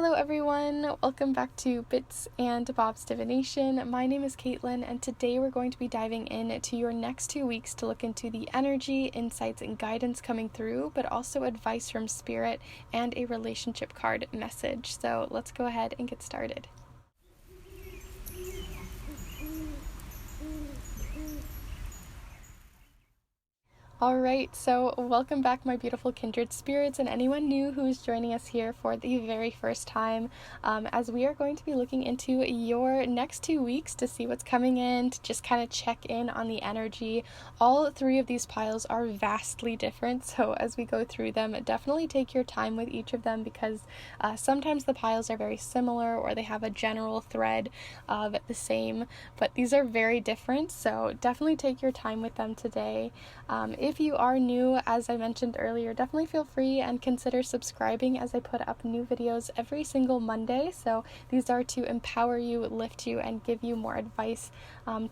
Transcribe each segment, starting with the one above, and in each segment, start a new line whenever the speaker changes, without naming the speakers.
Hello everyone, welcome back to Bits and Bob's Divination. My name is Caitlin, and today we're going to be diving into your next 2 weeks to look into the energy, insights, and guidance coming through, but also advice from Spirit and a relationship card message. So let's go ahead and get started. Alright, so welcome back my beautiful kindred spirits and anyone new who's joining us here for the very first time, as we are going to be looking into your next 2 weeks to see what's coming in, to just kind of check in on the energy. All three of these piles are vastly different, so as we go through them, definitely take your time with each of them because sometimes the piles are very similar or they have a general thread of the same, but these are very different, so definitely take your time with them today. If you are new, as I mentioned earlier, definitely feel free and consider subscribing as I put up new videos every single Monday. So these are to empower you, lift you, and give you more advice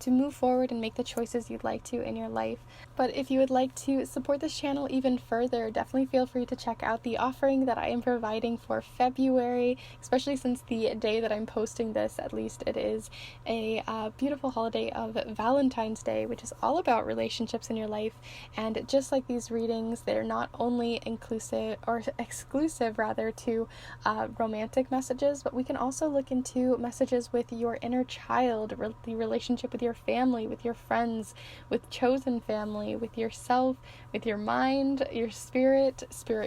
to move forward and make the choices you'd like to in your life. But if you would like to support this channel even further, definitely feel free to check out the offering that I am providing for February, especially since the day that I'm posting this, at least it is a beautiful holiday of Valentine's Day, which is all about relationships in your life. And just like these readings, they're not only inclusive or exclusive rather to romantic messages, but we can also look into messages with your inner child, the relationship with your family, with your friends, with chosen family, with yourself, with your mind, your spirit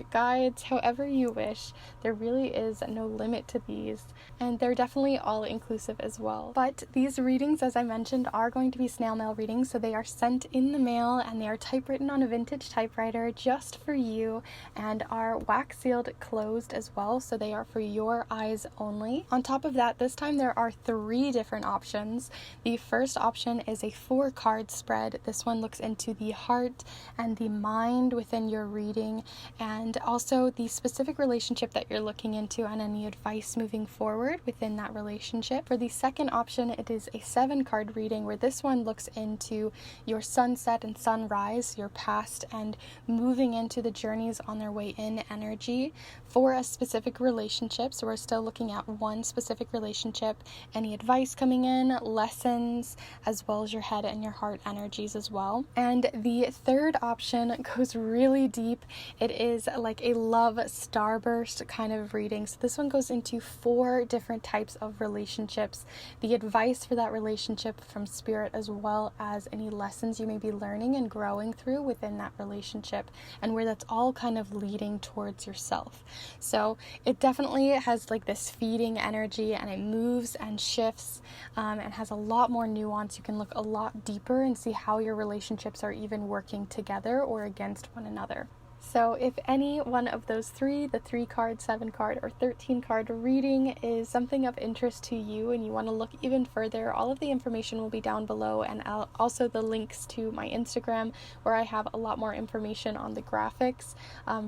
guides, however you wish. There really is no limit to these, and they're definitely all inclusive as well. But these readings, as I mentioned, are going to be snail mail readings, so they are sent in the mail and they are typewritten on a vintage typewriter just for you, and are wax sealed closed as well, so they are for your eyes only. On top of that, this time there are 3 different options. The first option is a 4-card spread. This one looks into the heart and the mind within your reading, and also the specific relationship that you're looking into and any advice moving forward within that relationship. For the second option, it is a 7-card reading, where this one looks into your sunset and sunrise, your past, and moving into the journeys on their way in energy for a specific relationship. So we're still looking at one specific relationship, any advice coming in, lessons, as well as your head and your heart energies as well. And the third option goes really deep. It is like a love starburst kind of reading. So this one goes into 4 different types of relationships, the advice for that relationship from Spirit, as well as any lessons you may be learning and growing through within that relationship, and where that's all kind of leading towards yourself. So it definitely has like this feeding energy, and it moves and shifts and has a lot more nuance. You can look a lot deeper and see how your relationships are even working together or against one another. So if any one of those 3, the 3-card, 7-card, or 13-card reading is something of interest to you and you want to look even further, all of the information will be down below, and also the links to my Instagram, where I have a lot more information on the graphics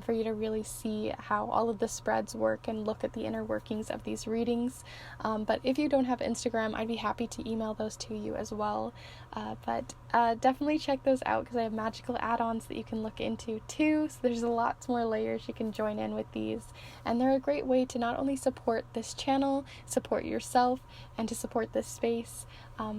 for you to really see how all of the spreads work and look at the inner workings of these readings. But if you don't have Instagram, I'd be happy to email those to you as well. But definitely check those out, because I have magical add-ons that you can look into too. So there's lots more layers you can join in with these, and they're a great way to not only support this channel, support yourself, and to support this space,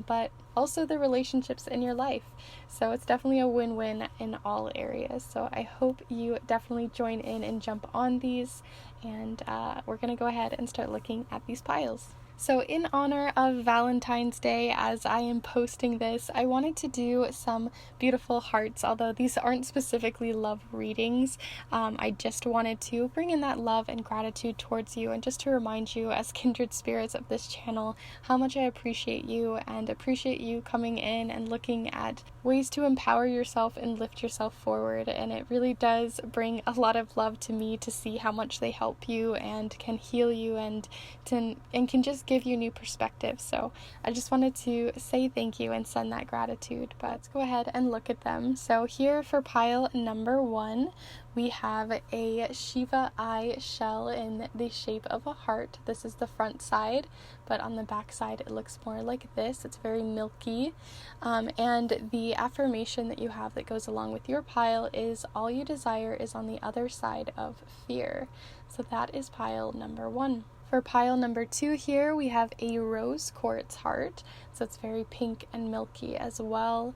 but also the relationships in your life. So it's definitely a win-win in all areas. So I hope you definitely join in and jump on these, and we're gonna go ahead and start looking at these piles. So in honor of Valentine's Day, as I am posting this, I wanted to do some beautiful hearts, although these aren't specifically love readings. I just wanted to bring in that love and gratitude towards you, and just to remind you as kindred spirits of this channel how much I appreciate you, and appreciate you coming in and looking at ways to empower yourself and lift yourself forward. And it really does bring a lot of love to me to see how much they help you and can heal you, and can just give you new perspective. So I just wanted to say thank you and send that gratitude. But let's go ahead and look at them. So here for pile number 1, we have a Shiva eye shell in the shape of a heart. This is the front side, but on the back side it looks more like this. It's very milky. And the affirmation that you have that goes along with your pile is, all you desire is on the other side of fear. So that is pile number 1. for pile number 2 here, we have a rose quartz heart. So it's very pink and milky as well.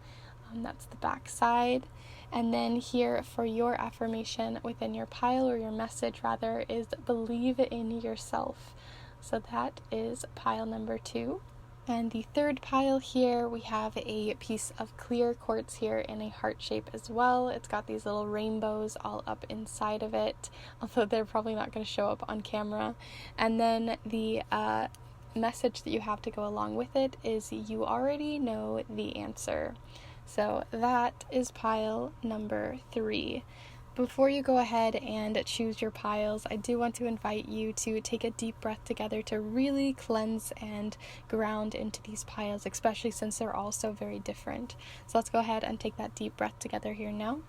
That's the back side. And then here for your affirmation within your pile, or your message rather, is believe in yourself. So that is pile number 2. And the third pile here, we have a piece of clear quartz here in a heart shape as well. It's got these little rainbows all up inside of it, although they're probably not going to show up on camera. And then the message that you have to go along with it is you already know the answer. So that is pile number 3. Before you go ahead and choose your piles, I do want to invite you to take a deep breath together to really cleanse and ground into these piles, especially since they're all so very different. So let's go ahead and take that deep breath together here now.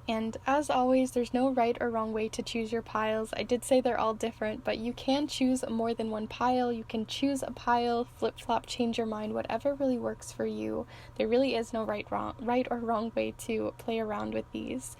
And as always, there's no right or wrong way to choose your piles. I did say they're all different, but you can choose more than one pile. You can choose a pile, flip-flop, change your mind, whatever really works for you. There really is no right or wrong way to play around with these.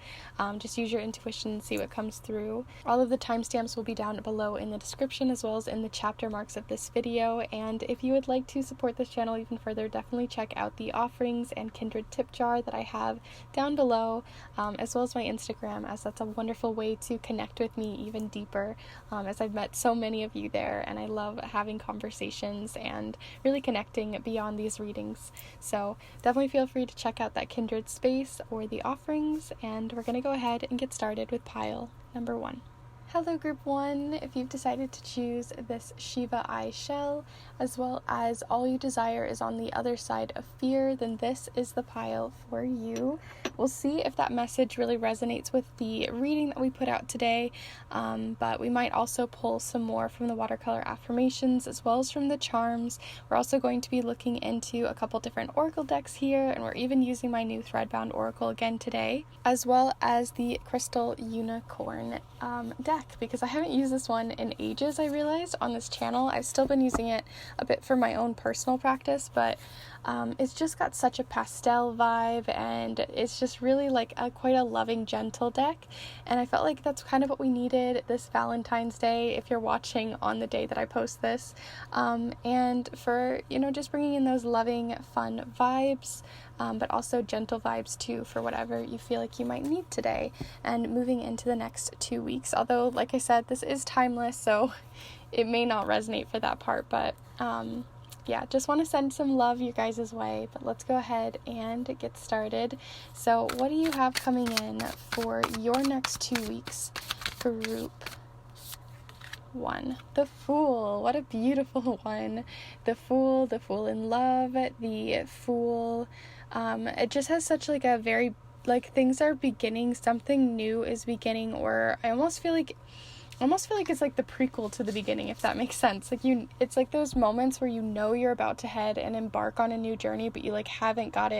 Just use your intuition and see what comes through. All of the timestamps will be down below in the description as well as in the chapter marks of this video. And if you would like to support this channel even further, definitely check out the offerings and Kindred tip jar that I have down below, as well as my Instagram, as that's a wonderful way to connect with me even deeper, as I've met so many of you there, and I love having conversations and really connecting beyond these readings. So definitely feel free to check out that Kindred space or the offerings, and we're going to go ahead and get started with pile number 1. Hello group 1, if you've decided to choose this Shiva eye shell, as well as all you desire is on the other side of fear, then this is the pile for you. We'll see if that message really resonates with the reading that we put out today, but we might also pull some more from the watercolor affirmations as well as from the charms. We're also going to be looking into a couple different oracle decks here, and we're even using my new threadbound oracle again today, as well as the crystal unicorn deck, because I haven't used this one in ages, I realized, on this channel. I've still been using it a bit for my own personal practice, but it's just got such a pastel vibe, and it's just really like quite a loving, gentle deck, and I felt like that's kind of what we needed this Valentine's Day, if you're watching on the day that I post this, and for, just bringing in those loving, fun vibes, but also gentle vibes too, for whatever you feel like you might need today, and moving into the next 2 weeks. Although, like I said, this is timeless, so it may not resonate for that part, but yeah, just want to send some love your guys' way. But let's go ahead and get started. So what do you have coming in for your next 2 weeks, group 1? The Fool. What a beautiful one. The Fool in love, the Fool. It just has such like a very, like, things are beginning, something new is beginning, or I almost feel like it's like the prequel to the beginning, if that makes sense. Like, it's like those moments where you're about to head and embark on a new journey, but you like haven't got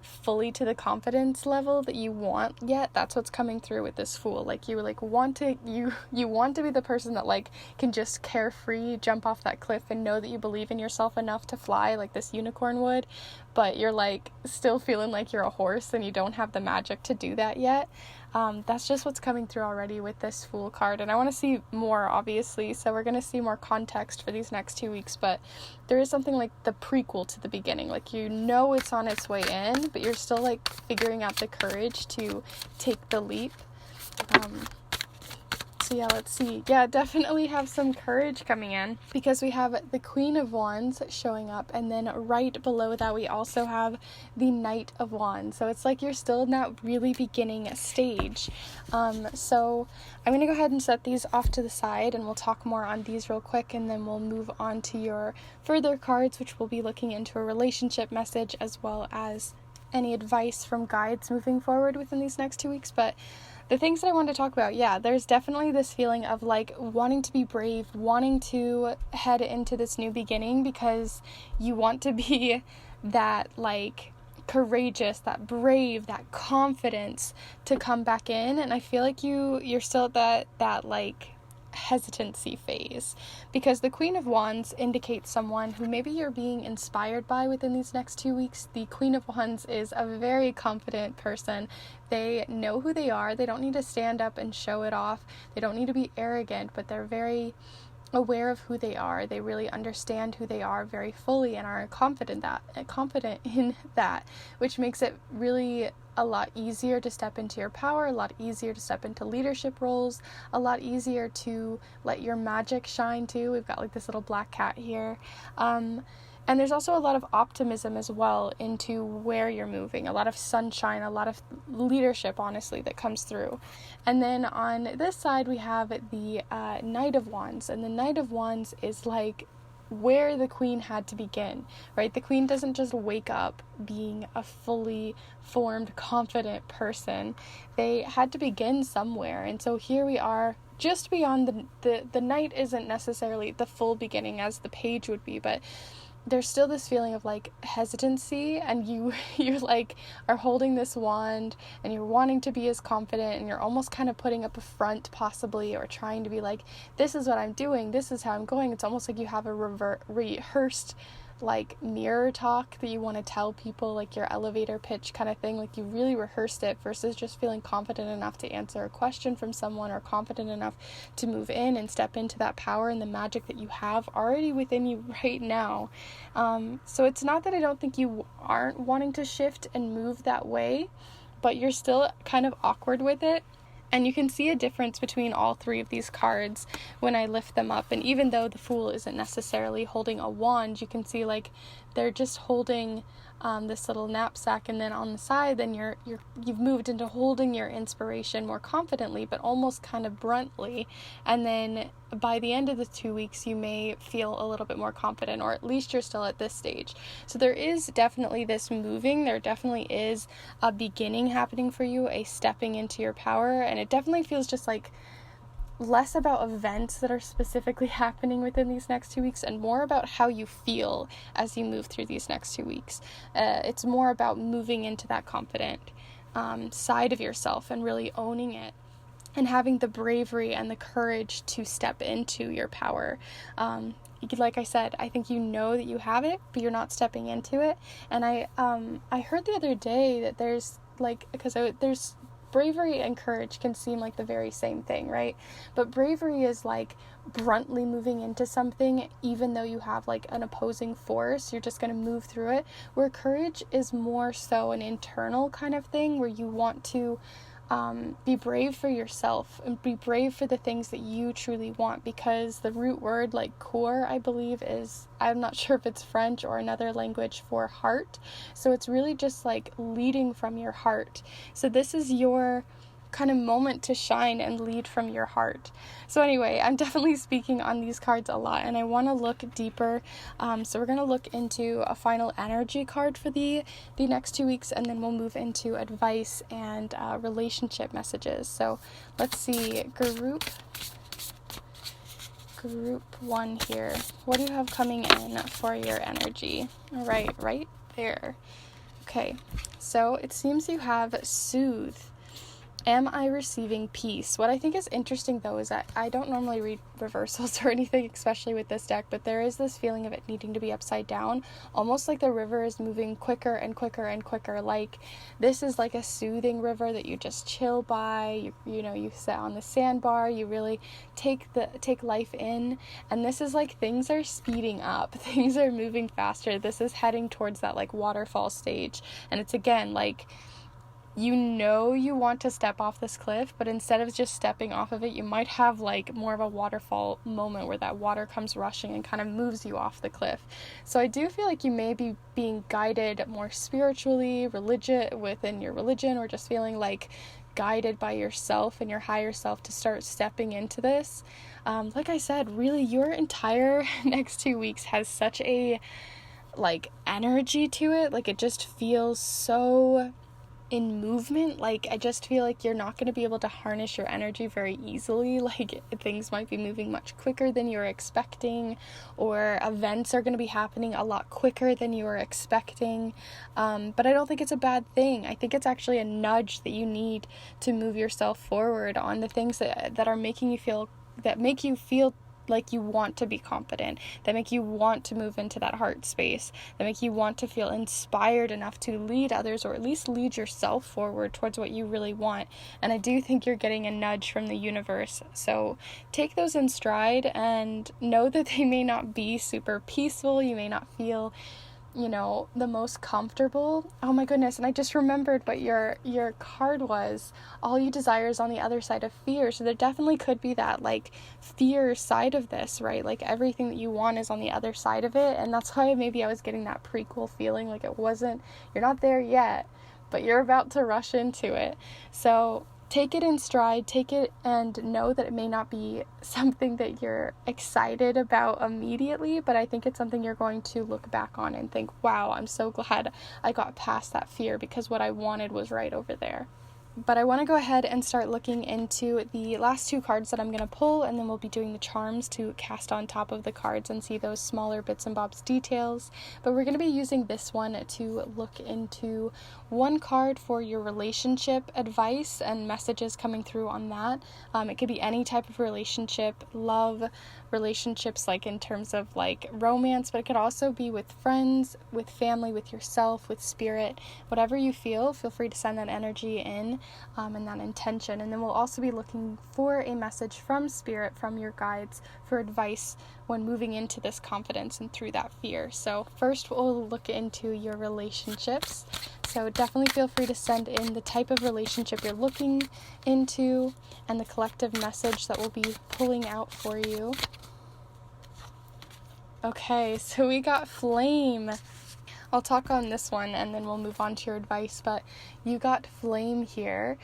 fully to the confidence level that you want yet. That's what's coming through with this Fool. Like, you want to be the person that like can just carefree jump off that cliff and know that you believe in yourself enough to fly like this unicorn would, but you're like still feeling like you're a horse and you don't have the magic to do that yet. That's just what's coming through already with this Fool card, and I want to see more, obviously, so we're going to see more context for these next 2 weeks, but there is something like the prequel to the beginning, like it's on its way in, but you're still like figuring out the courage to take the leap. So yeah, let's see. Yeah, definitely have some courage coming in, because we have the Queen of Wands showing up, and then right below that we also have the Knight of Wands. So it's like you're still in that really beginning stage. So I'm going to go ahead and set these off to the side, and we'll talk more on these real quick, and then we'll move on to your further cards, which will be looking into a relationship message as well as any advice from guides moving forward within these next 2 weeks. But the things that I wanted to talk about, yeah, there's definitely this feeling of like wanting to be brave, wanting to head into this new beginning, because you want to be that like courageous, that brave, that confidence to come back in. And I feel like you're still at that like hesitancy phase, because the Queen of Wands indicates someone who maybe you're being inspired by within these next 2 weeks. The Queen of Wands is a very confident person. They know who they are. They don't need to stand up and show it off. They don't need to be arrogant, but they're very aware of who they are. They really understand who they are very fully and are confident in that, which makes it really a lot easier to step into your power, a lot easier to step into leadership roles, a lot easier to let your magic shine too. We've got like this little black cat here. And there's also a lot of optimism as well into where you're moving, a lot of sunshine, a lot of leadership, honestly, that comes through. And then on this side, we have the Knight of Wands. And the Knight of Wands is like where the Queen had to begin, right? The Queen doesn't just wake up being a fully formed, confident person. They had to begin somewhere. And so here we are, just beyond the Knight isn't necessarily the full beginning as the Page would be, but there's still this feeling of like hesitancy, and you're like are holding this wand and you're wanting to be as confident, and you're almost kind of putting up a front possibly, or trying to be like, this is what I'm doing, this is how I'm going. It's almost like you have a rehearsed like mirror talk that you want to tell people, like your elevator pitch kind of thing. Like you really rehearsed it versus just feeling confident enough to answer a question from someone, or confident enough to move in and step into that power and the magic that you have already within you right now. So it's not that I don't think you aren't wanting to shift and move that way, but you're still kind of awkward with it. And you can see a difference between all three of these cards when I lift them up. And even though the Fool isn't necessarily holding a wand, you can see like they're just holding this little knapsack, and then on the side, then you've moved into holding your inspiration more confidently, but almost kind of bluntly. And then by the end of the 2 weeks, you may feel a little bit more confident, or at least you're still at this stage. So there is definitely this moving. There definitely is a beginning happening for you, a stepping into your power, and it definitely feels just like less about events that are specifically happening within these next 2 weeks, and more about how you feel as you move through these next 2 weeks. It's more about moving into that confident side of yourself and really owning it, and having the bravery and the courage to step into your power. Like I said, I think you know that you have it, but you're not stepping into it. And I heard the other day that there's like, there's bravery and courage can seem like the very same thing, right? But bravery is like bluntly moving into something, even though you have like an opposing force, you're just going to move through it. Where courage is more so an internal kind of thing, where you want to be brave for yourself and be brave for the things that you truly want, because the root word, like core, I believe is, I'm not sure if it's French or another language for heart. So it's really just like leading from your heart. So this is your kind of moment to shine and lead from your heart. So anyway, I'm definitely speaking on these cards a lot, and I want to look deeper. So we're going to look into a final energy card for the next 2 weeks, and then we'll move into advice and relationship messages. So let's see, group 1 here. What do you have coming in for your energy? All right there. Okay, so it seems you have soothe. Am I receiving peace? What I think is interesting, though, is that I don't normally read reversals or anything, especially with this deck, but there is this feeling of it needing to be upside down, almost like the river is moving quicker and quicker and quicker. Like this is like a soothing river that you just chill by. You sit on the sandbar, you really take life in, and this is like things are speeding up, things are moving faster. This is heading towards that like waterfall stage, and it's again like, you want to step off this cliff, but instead of just stepping off of it, you might have like more of a waterfall moment where that water comes rushing and kind of moves you off the cliff. So I do feel like you may be being guided more spiritually, within your religion, or just feeling like guided by yourself and your higher self to start stepping into this. Like I said, really your entire next 2 weeks has such a like energy to it. Like it just feels so in movement. Like I just feel like you're not going to be able to harness your energy very easily. Like things might be moving much quicker than you were expecting, or events are going to be happening a lot quicker than you were expecting, but I don't think it's a bad thing. I think it's actually a nudge that you need to move yourself forward on the things that are making you feel make you feel like you want to be confident, that make you want to move into that heart space, that make you want to feel inspired enough to lead others, or at least lead yourself forward towards what you really want. And I do think you're getting a nudge from the universe. So take those in stride and know that they may not be super peaceful. You may not feel, the most comfortable. Oh my goodness, and I just remembered what your card was. All you desire is on the other side of fear. So there definitely could be that, like, fear side of this, right? Like, everything that you want is on the other side of it, and that's why maybe I was getting that prequel feeling, like you're not there yet, but you're about to rush into it. So take it in stride, take it and know that it may not be something that you're excited about immediately, but I think it's something you're going to look back on and think, wow, I'm so glad I got past that fear, because what I wanted was right over there. But I want to go ahead and start looking into the last 2 cards that I'm going to pull, and then we'll be doing the charms to cast on top of the cards and see those smaller bits and bobs details. But we're going to be using this one to look into 1 card for your relationship advice and messages coming through on that. It could be any type of relationship, love, relationships, like in terms of like romance, but it could also be with friends, with family, with yourself, with spirit, whatever you feel free to send that energy in, and that intention. And then we'll also be looking for a message from spirit, from your guides, for advice when moving into this confidence and through that fear. So first we'll look into your relationships. So definitely feel free to send in the type of relationship you're looking into and the collective message that we'll be pulling out for you. Okay, so we got flame. I'll talk on this one and then we'll move on to your advice, but you got flame here.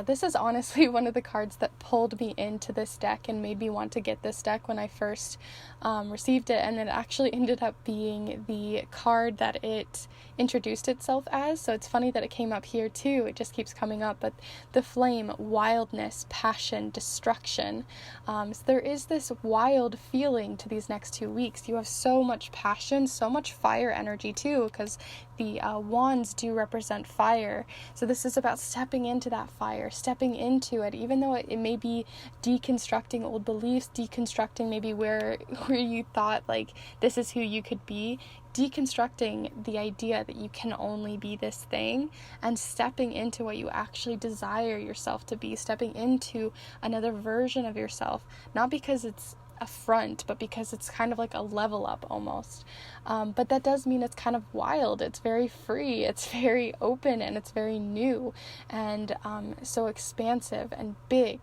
This is honestly one of the cards that pulled me into this deck and made me want to get this deck when I first received it, and it actually ended up being the card that it introduced itself as. So it's funny that it came up here too. It just keeps coming up, but the flame, wildness, passion, destruction. So there is this wild feeling to these next 2 weeks. You have so much passion, so much fire energy too, because the wands do represent fire. So this is about stepping into that fire, stepping into it, even though it may be deconstructing old beliefs, deconstructing maybe where you thought like this is who you could be, deconstructing the idea that you can only be this thing, and stepping into what you actually desire yourself to be, stepping into another version of yourself, not because it's a front, but because it's kind of like a level up almost. But that does mean it's kind of wild, it's very free, it's very open, and it's very new, and so expansive and big.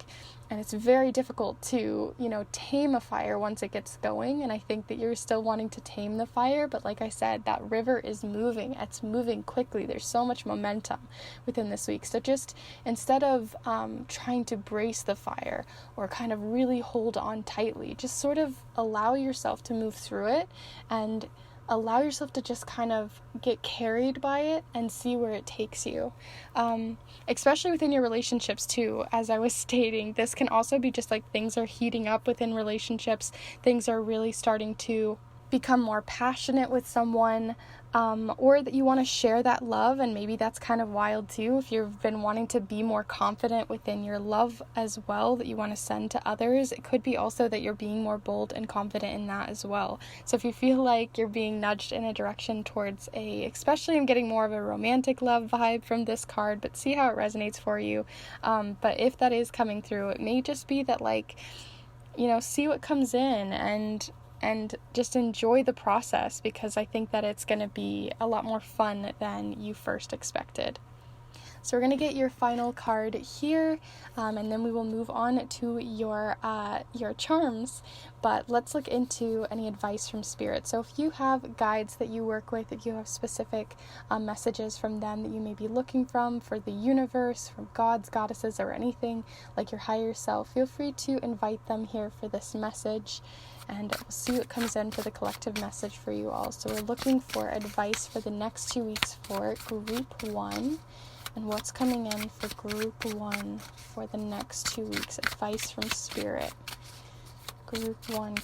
And it's very difficult to, tame a fire once it gets going. And I think that you're still wanting to tame the fire. But like I said, that river is moving. It's moving quickly. There's so much momentum within this week. So just instead of trying to brace the fire or kind of really hold on tightly, just sort of allow yourself to move through it and allow yourself to just kind of get carried by it and see where it takes you. Especially within your relationships too, as I was stating, this can also be just like things are heating up within relationships. Things are really starting to become more passionate with someone, or that you want to share that love, and maybe that's kind of wild too. If you've been wanting to be more confident within your love as well, that you want to send to others, it could be also that you're being more bold and confident in that as well. So if you feel like you're being nudged in a direction towards especially I'm getting more of a romantic love vibe from this card, but see how it resonates for you. But if that is coming through, it may just be that see what comes in and just enjoy the process, because I think that it's going to be a lot more fun than you first expected. So we're going to get your final card here, and then we will move on to your charms. But let's look into any advice from Spirit. So if you have guides that you work with, if you have specific messages from them that you may be looking for the universe, from gods, goddesses, or anything like your higher self, feel free to invite them here for this message. And we'll see what comes in for the collective message for you all. So we're looking for advice for the next 2 weeks for group 1. And what's coming in for group 1 for the next 2 weeks? Advice from Spirit. Group 1.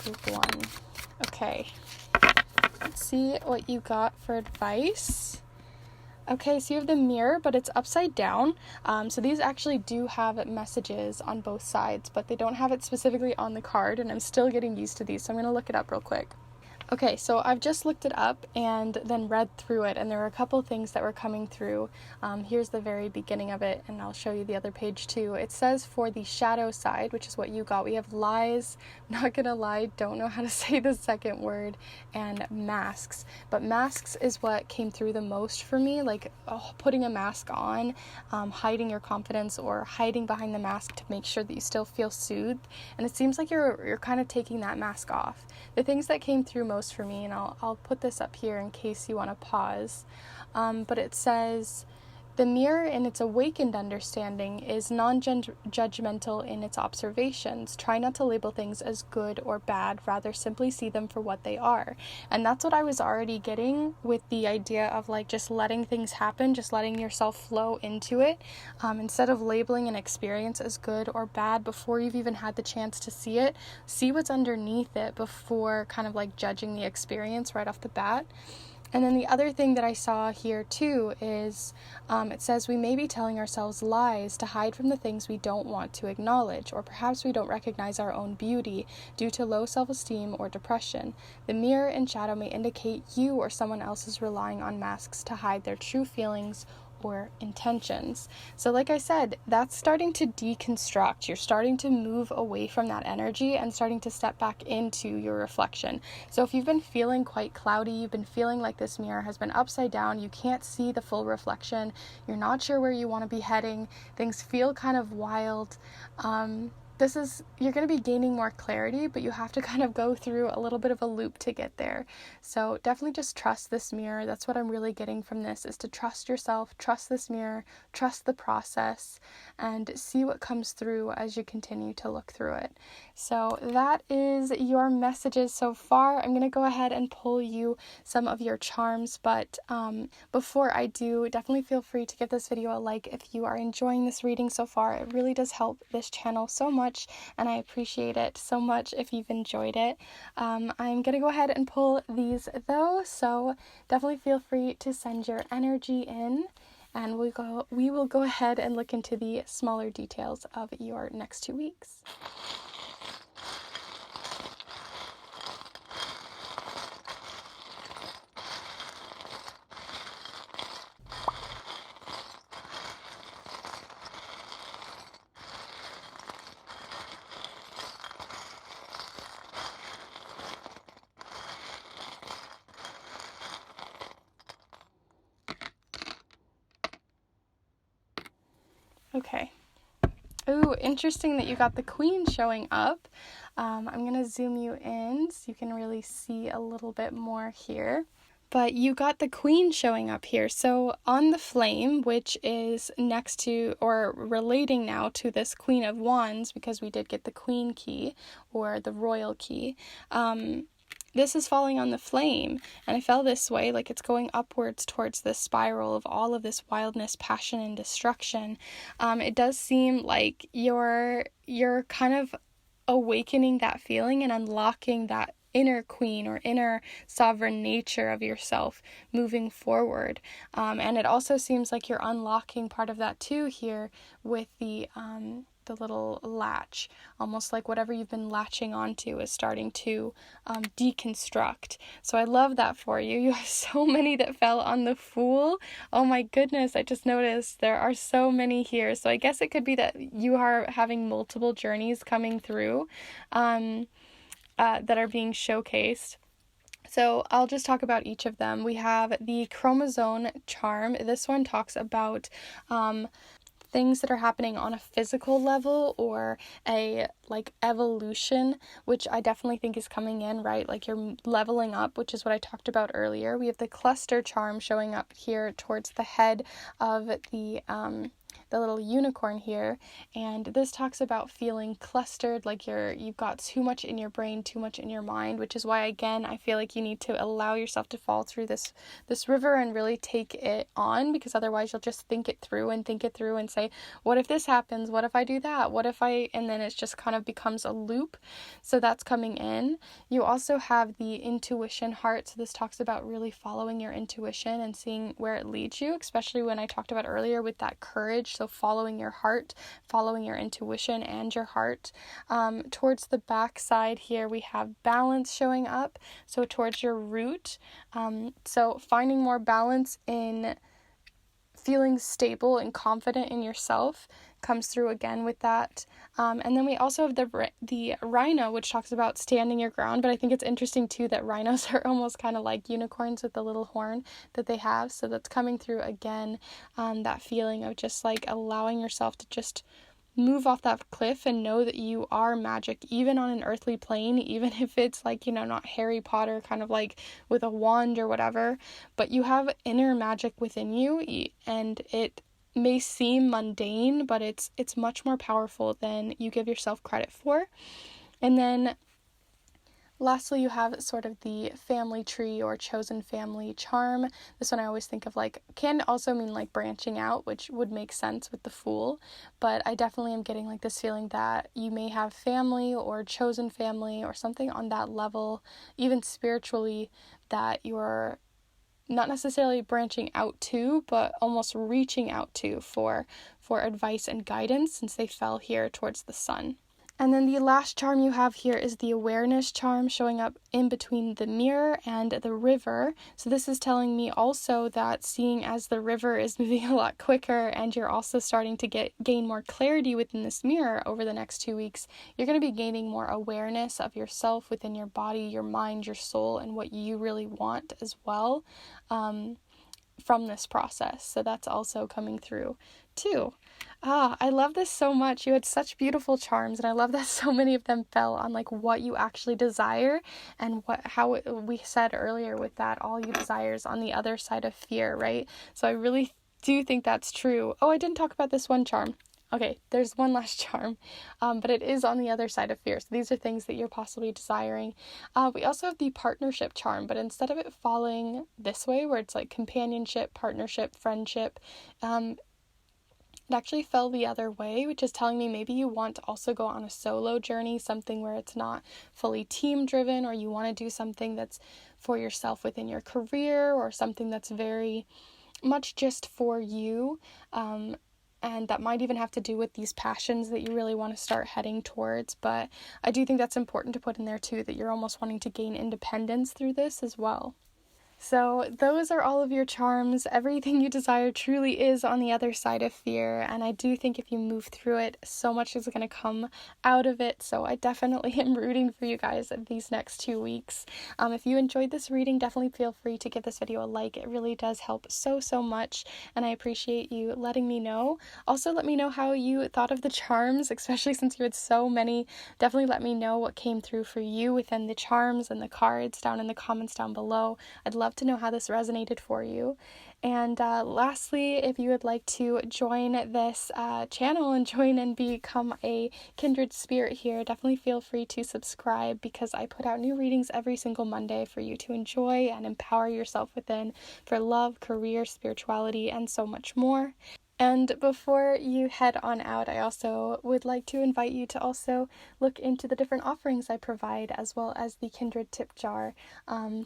Okay. Let's see what you got for advice. Okay, so you have the mirror, but it's upside down. So these actually do have messages on both sides, but they don't have it specifically on the card, and I'm still getting used to these, so I'm going to look it up real quick. Okay, so I've just looked it up and then read through it, and there were a couple things that were coming through. Here's the very beginning of it, and I'll show you the other page too. It says for the shadow side, which is what you got, we have lies, not gonna lie, don't know how to say the second word, and masks. But masks is what came through the most for me, like putting a mask on, hiding your confidence, or hiding behind the mask to make sure that you still feel soothed. And it seems like you're kind of taking that mask off. The things that came through most for me, and I'll put this up here in case you want to pause, but it says, the mirror in its awakened understanding is non-judgmental in its observations. Try not to label things as good or bad, rather simply see them for what they are. And that's what I was already getting with the idea of like just letting things happen, just letting yourself flow into it, instead of labeling an experience as good or bad before you've even had the chance to see it. See what's underneath it before kind of like judging the experience right off the bat. And then the other thing that I saw here too is it says we may be telling ourselves lies to hide from the things we don't want to acknowledge, or perhaps we don't recognize our own beauty due to low self-esteem or depression. The mirror and shadow may indicate you or someone else is relying on masks to hide their true feelings or intentions. So like I said, that's starting to deconstruct. You're starting to move away from that energy and starting to step back into your reflection. So if you've been feeling quite cloudy, you've been feeling like this mirror has been upside down, you can't see the full reflection, you're not sure where you want to be heading, things feel kind of wild, you're going to be gaining more clarity, but you have to kind of go through a little bit of a loop to get there. So definitely just trust this mirror. That's what I'm really getting from this, is to trust yourself, trust this mirror, trust the process, and see what comes through as you continue to look through it. So that is your messages so far. I'm going to go ahead and pull you some of your charms, but before I do, definitely feel free to give this video a like if you are enjoying this reading so far. It really does help this channel so much, and I appreciate it so much if you've enjoyed it. I'm gonna go ahead and pull these though, so definitely feel free to send your energy in, and we will go ahead and look into the smaller details of your next 2 weeks. Okay. Ooh, interesting that you got the Queen showing up. I'm going to zoom you in so you can really see a little bit more here. But you got the Queen showing up here. So on the flame, which is next to or relating now to this Queen of Wands, because we did get the Queen key or the Royal key, this is falling on the flame, and I fell this way, like it's going upwards towards this spiral of all of this wildness, passion, and destruction. It does seem like you're kind of awakening that feeling and unlocking that inner queen or inner sovereign nature of yourself moving forward. And it also seems like you're unlocking part of that too here with the little latch, almost like whatever you've been latching onto is starting to deconstruct. So I love that for you. You have so many that fell on the Fool. Oh my goodness, I just noticed there are so many here. So I guess it could be that you are having multiple journeys coming through that are being showcased. So I'll just talk about each of them. We have the chromosome charm. This one talks about things that are happening on a physical level or a like evolution, which I definitely think is coming in, right? Like you're leveling up, which is what I talked about earlier. We have the cluster charm showing up here towards the head of the the little unicorn here. And this talks about feeling clustered, like you've got too much in your brain, too much in your mind, which is why, again, I feel like you need to allow yourself to fall through this river and really take it on, because otherwise you'll just think it through and say, what if this happens? What if I do that? And then it just kind of becomes a loop. So that's coming in. You also have the intuition heart. So this talks about really following your intuition and seeing where it leads you, especially when I talked about earlier with that courage. So following your heart, following your intuition and your heart. Towards the back side here, we have balance showing up. So towards your root. So finding more balance in feeling stable and confident in yourself comes through again with that. And then we also have the rhino, which talks about standing your ground. But I think it's interesting too that rhinos are almost kind of like unicorns with the little horn that they have. So that's coming through again, that feeling of just like allowing yourself to just move off that cliff and know that you are magic, even on an earthly plane, even if it's like, not Harry Potter kind of like with a wand or whatever, but you have inner magic within you, and it may seem mundane, but it's much more powerful than you give yourself credit for. And then lastly, you have sort of the family tree or chosen family charm. This one I always think of can also mean like branching out, which would make sense with the Fool. But I definitely am getting like this feeling that you may have family or chosen family or something on that level, even spiritually, that you're not necessarily branching out to, but almost reaching out to for advice and guidance, since they fell here towards the sun. And then the last charm you have here is the awareness charm, showing up in between the mirror and the river. So this is telling me also that seeing as the river is moving a lot quicker and you're also starting to gain more clarity within this mirror over the next 2 weeks, you're going to be gaining more awareness of yourself within your body, your mind, your soul, and what you really want as well from this process. So that's also coming through too. I love this so much. You had such beautiful charms, and I love that so many of them fell on like what you actually desire, and how we said earlier with that, all you desire is on the other side of fear, right? So I really do think that's true. Oh, I didn't talk about this one charm. Okay, there's one last charm, but it is on the other side of fear. So these are things that you're possibly desiring. We also have the partnership charm, but instead of it falling this way, where it's like companionship, partnership, friendship, it actually fell the other way, which is telling me maybe you want to also go on a solo journey, something where it's not fully team driven, or you want to do something that's for yourself within your career, or something that's very much just for you. And that might even have to do with these passions that you really want to start heading towards. But I do think that's important to put in there too, that you're almost wanting to gain independence through this as well. So those are all of your charms. Everything you desire truly is on the other side of fear, and I do think if you move through it, so much is going to come out of it. So I definitely am rooting for you guys these next 2 weeks. If you enjoyed this reading, definitely feel free to give this video a like. It really does help so much, and I appreciate you letting me know. Also, let me know how you thought of the charms, especially since you had so many. Definitely let me know what came through for you within the charms and the cards down in the comments down below. I'd love to know how this resonated for you. And lastly, if you would like to join this channel and join and become a kindred spirit here, definitely feel free to subscribe, because I put out new readings every single Monday for you to enjoy and empower yourself within for love, career, spirituality, and so much more. And before you head on out, I also would like to invite you to also look into the different offerings I provide, as well as the Kindred tip jar,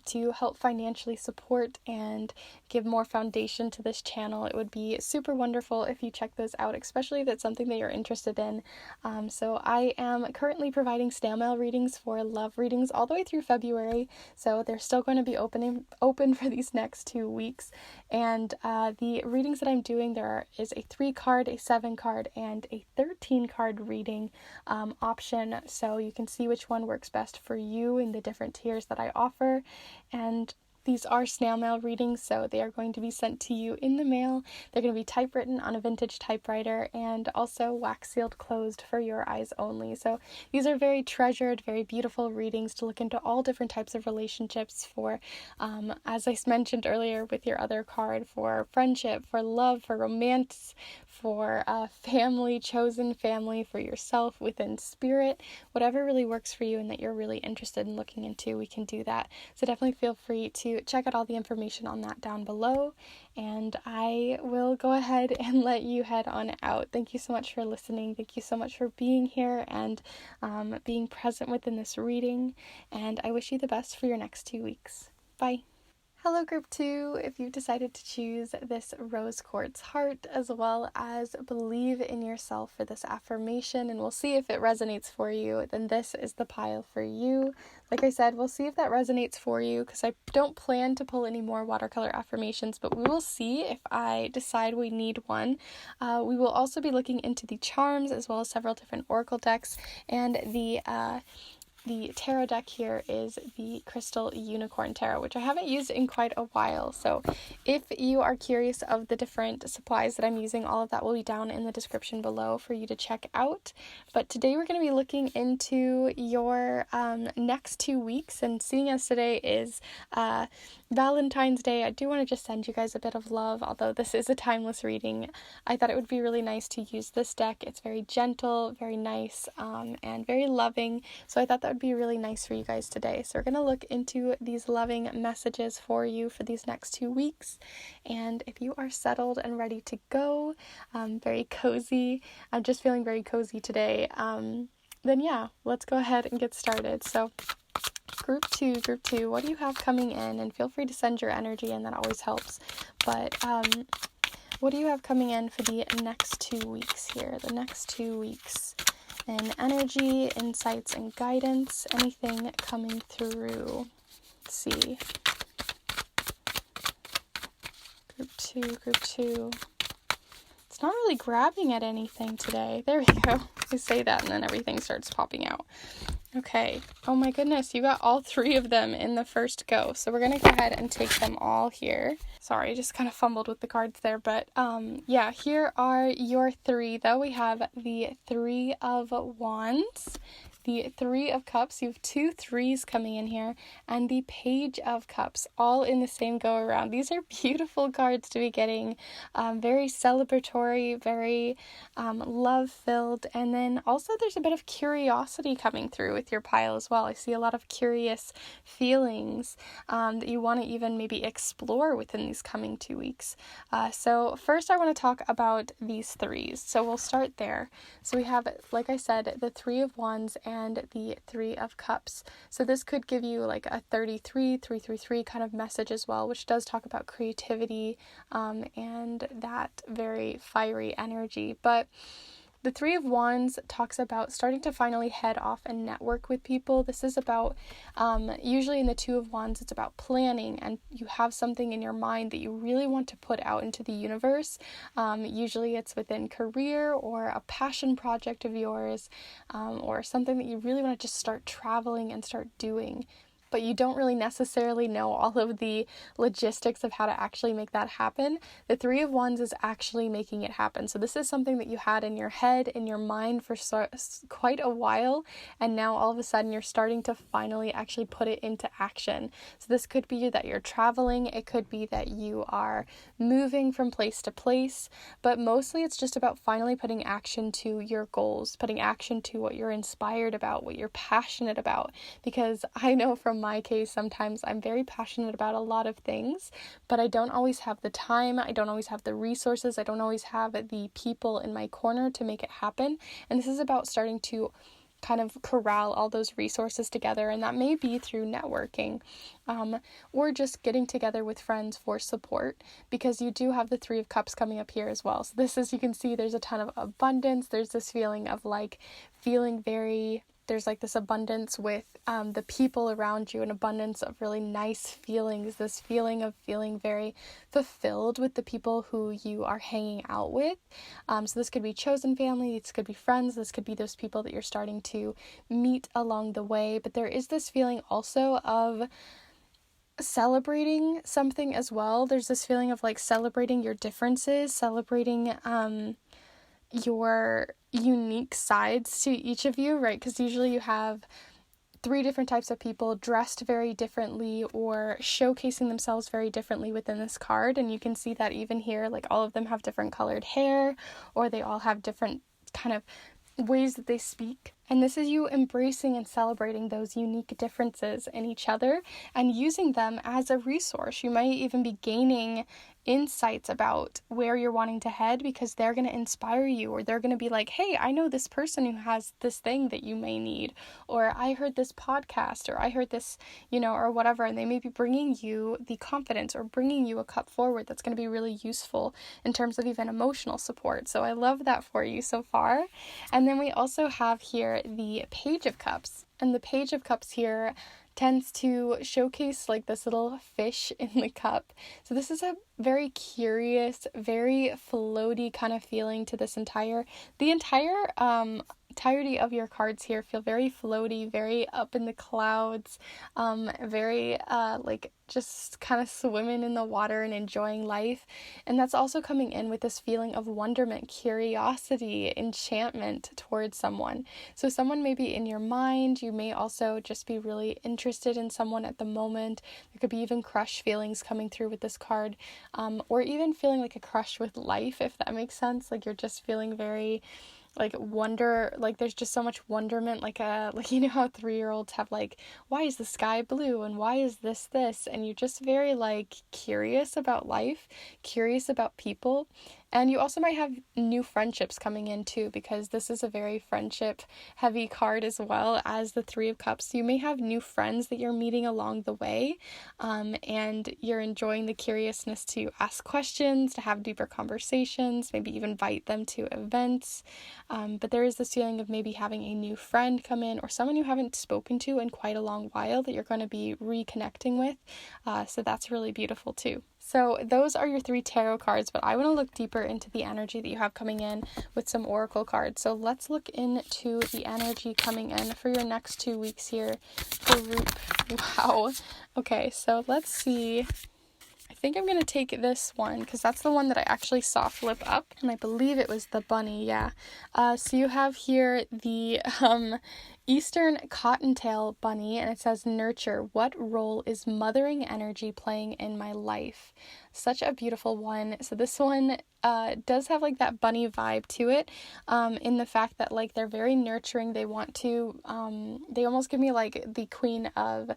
to help financially support and give more foundation to this channel. It would be super wonderful if you check those out, especially if it's something that you're interested in. So I am currently providing snail mail readings for love readings all the way through February, so they're still going to be open for these next 2 weeks. And the readings that I'm doing, there is a 3-card, a 7-card, and a 13-card reading option, so you can see which one works best for you in the different tiers that I offer. And These are snail mail readings, so they are going to be sent to you in the mail. They're going to be typewritten on a vintage typewriter and also wax sealed closed for your eyes only. So these are very treasured, very beautiful readings to look into all different types of relationships for, as I mentioned earlier with your other card, for friendship, for love, for romance, for family, chosen family, for yourself within spirit, whatever really works for you and that you're really interested in looking into, we can do that. So definitely feel free to check out all the information on that down below, and I will go ahead and let you head on out. Thank you so much for listening. Thank you so much for being here and being present within this reading, and I wish you the best for your next 2 weeks. Bye. Hello Group 2, if you've decided to choose this rose quartz heart as well as believe in yourself for this affirmation, and we'll see if it resonates for you, then this is the pile for you. Like I said, we'll see if that resonates for you because I don't plan to pull any more watercolor affirmations, but we will see if I decide we need one. We will also be looking into the charms as well as several different oracle decks, and the tarot deck here is the Crystal Unicorn Tarot, which I haven't used in quite a while. So if you are curious of the different supplies that I'm using, all of that will be down in the description below for you to check out. But today we're going to be looking into your next 2 weeks, and seeing as today is Valentine's Day, I do want to just send you guys a bit of love. Although this is a timeless reading, I thought it would be really nice to use this deck. It's very gentle, very nice, and very loving. So I thought that would be really nice for you guys today. So we're going to look into these loving messages for you for these next 2 weeks. And if you are settled and ready to go, very cozy, I'm just feeling very cozy today, then yeah, let's go ahead and get started. So Group 2, what do you have coming in? And feel free to send your energy in, that always helps. But what do you have coming in for the next 2 weeks here? The next 2 weeks in energy, insights, and guidance. Anything coming through? Let's see. Group 2. It's not really grabbing at anything today. There we go. I say that and then everything starts popping out. Okay. Oh my goodness, you got all 3 of them in the first go. So we're going to go ahead and take them all here. Sorry, I just kind of fumbled with the cards there, but yeah, here are your 3 though. We have the 3 of Wands, the 3 of Cups, you have 2 3s coming in here, and the Page of Cups, all in the same go around. These are beautiful cards to be getting, very celebratory, very love-filled, and then also there's a bit of curiosity coming through with your pile as well. I see a lot of curious feelings that you want to even maybe explore within these coming 2 weeks. So first I want to talk about these 3s. So we'll start there. So we have, like I said, the 3 of Wands and the 3 of Cups. So this could give you like a 333 kind of message as well, which does talk about creativity and that very fiery energy. But the 3 of Wands talks about starting to finally head off and network with people. This is about, usually in the 2 of Wands, it's about planning, and you have something in your mind that you really want to put out into the universe. Usually it's within career or a passion project of yours, or something that you really want to just start traveling and start doing. But you don't really necessarily know all of the logistics of how to actually make that happen. The 3 of Wands is actually making it happen. So this is something that you had in your head, in your mind for quite a while, and now all of a sudden you're starting to finally actually put it into action. So this could be that you're traveling, it could be that you are moving from place to place, but mostly it's just about finally putting action to your goals, putting action to what you're inspired about, what you're passionate about. Because I know from my case, sometimes I'm very passionate about a lot of things, but I don't always have the time, I don't always have the resources, I don't always have the people in my corner to make it happen. And this is about starting to kind of corral all those resources together, and that may be through networking, or just getting together with friends for support, because you do have the 3 of Cups coming up here as well. So this is, you can see there's a ton of abundance, there's this feeling of like feeling very, there's like this abundance with the people around you, an abundance of really nice feelings, this feeling of feeling very fulfilled with the people who you are hanging out with. So this could be chosen family, this could be friends, this could be those people that you're starting to meet along the way. But there is this feeling also of celebrating something as well. There's this feeling of like celebrating your differences, celebrating your unique sides to each of you, right? Because usually you have 3 different types of people dressed very differently or showcasing themselves very differently within this card. And you can see that even here, like all of them have different colored hair, or they all have different kind of ways that they speak. And this is you embracing and celebrating those unique differences in each other and using them as a resource. You might even be gaining insights about where you're wanting to head because they're going to inspire you, or they're going to be like, hey, I know this person who has this thing that you may need, or I heard this podcast, or I heard this, or whatever, and they may be bringing you the confidence or bringing you a cup forward that's going to be really useful in terms of even emotional support. So I love that for you so far. And then we also have here the Page of Cups, and the Page of Cups here tends to showcase like this little fish in the cup. So this is a very curious, very floaty kind of feeling to this entirety of your cards here feel very floaty, very up in the clouds, very like just kind of swimming in the water and enjoying life. And that's also coming in with this feeling of wonderment, curiosity, enchantment towards someone. So someone may be in your mind. You may also just be really interested in someone at the moment. There could be even crush feelings coming through with this card, or even feeling like a crush with life, if that makes sense. Like you're just feeling very like wonder, like there's just so much wonderment, like how 3-year-olds have like, why is the sky blue and why is this, and you're just very like curious about life, curious about people. And you also might have new friendships coming in too, because this is a very friendship heavy card as well as the 3 of Cups. You may have new friends that you're meeting along the way, and you're enjoying the curiousness to ask questions, to have deeper conversations, maybe even invite them to events. But there is this feeling of maybe having a new friend come in, or someone you haven't spoken to in quite a long while that you're going to be reconnecting with. So that's really beautiful too. So those are your 3 tarot cards, but I want to look deeper into the energy that you have coming in with some oracle cards. So let's look into the energy coming in for your next 2 weeks here for Wow. Okay, so let's see. I think I'm going to take this one because that's the one that I actually saw flip up, and I believe it was the bunny, yeah. So you have here the Eastern Cottontail bunny, and it says, nurture. What role is mothering energy playing in my life? Such a beautiful one. So this one does have like that bunny vibe to it, in the fact that like they're very nurturing. They want to, they almost give me like the Queen of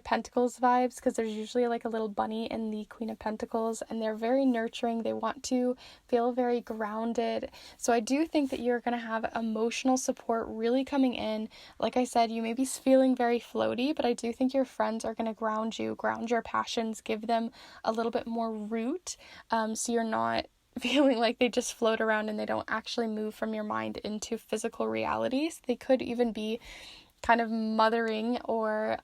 Pentacles vibes, because there's usually like a little bunny in the Queen of Pentacles, and they're very nurturing. They want to feel very grounded. So I do think that you're going to have emotional support really coming in. Like I said, you may be feeling very floaty, but I do think your friends are going to ground you, ground your passions, give them a little bit more root, so you're not feeling like they just float around and they don't actually move from your mind into physical realities. They could even be kind of mothering or